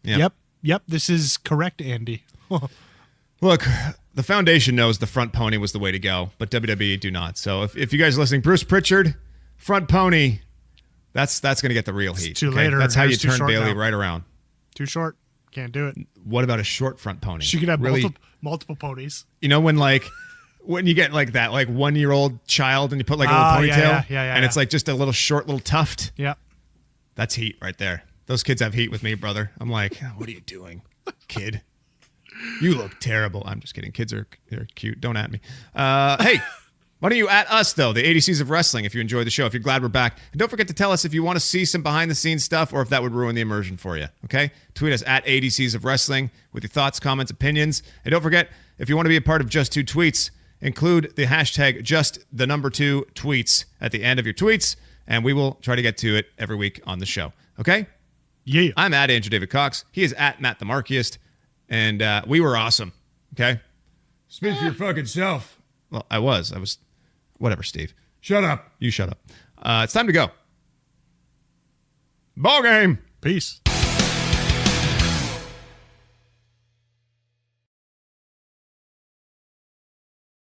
Yep. Yep, this is correct, Andy. Look, the Foundation knows the front pony was the way to go, but WWE do not. So if you guys are listening, Bruce Pritchard, front pony, that's going to get the real heat. too late. Her That's how you hair's too turn short Bailey now. right around. Too short. Can't do it. What about a short front pony? She could have really, multiple ponies. You know when you get like that 1-year-old child and you put like a little ponytail and it's like just a little short little tuft. Yeah. That's heat right there. Those kids have heat with me, brother. I'm like, what are you doing, kid? You look terrible. I'm just kidding. Kids are cute. Don't at me. Hey, why don't you at us, though, the ADCs of Wrestling, if you enjoyed the show, if you're glad we're back. And don't forget to tell us if you want to see some behind-the-scenes stuff or if that would ruin the immersion for you, okay? Tweet us at ADCs of Wrestling with your thoughts, comments, opinions. And don't forget, if you want to be a part of Just 2 Tweets, include the hashtag #just2tweets at the end of your tweets, and we will try to get to it every week on the show, okay? Yeah. I'm at Andrew David Cox. He is at Matt the Markiest. And we were awesome. Okay? Speak for your fucking self. Well, I was. Whatever, Steve. Shut up. You shut up. It's time to go. Ball game. Peace.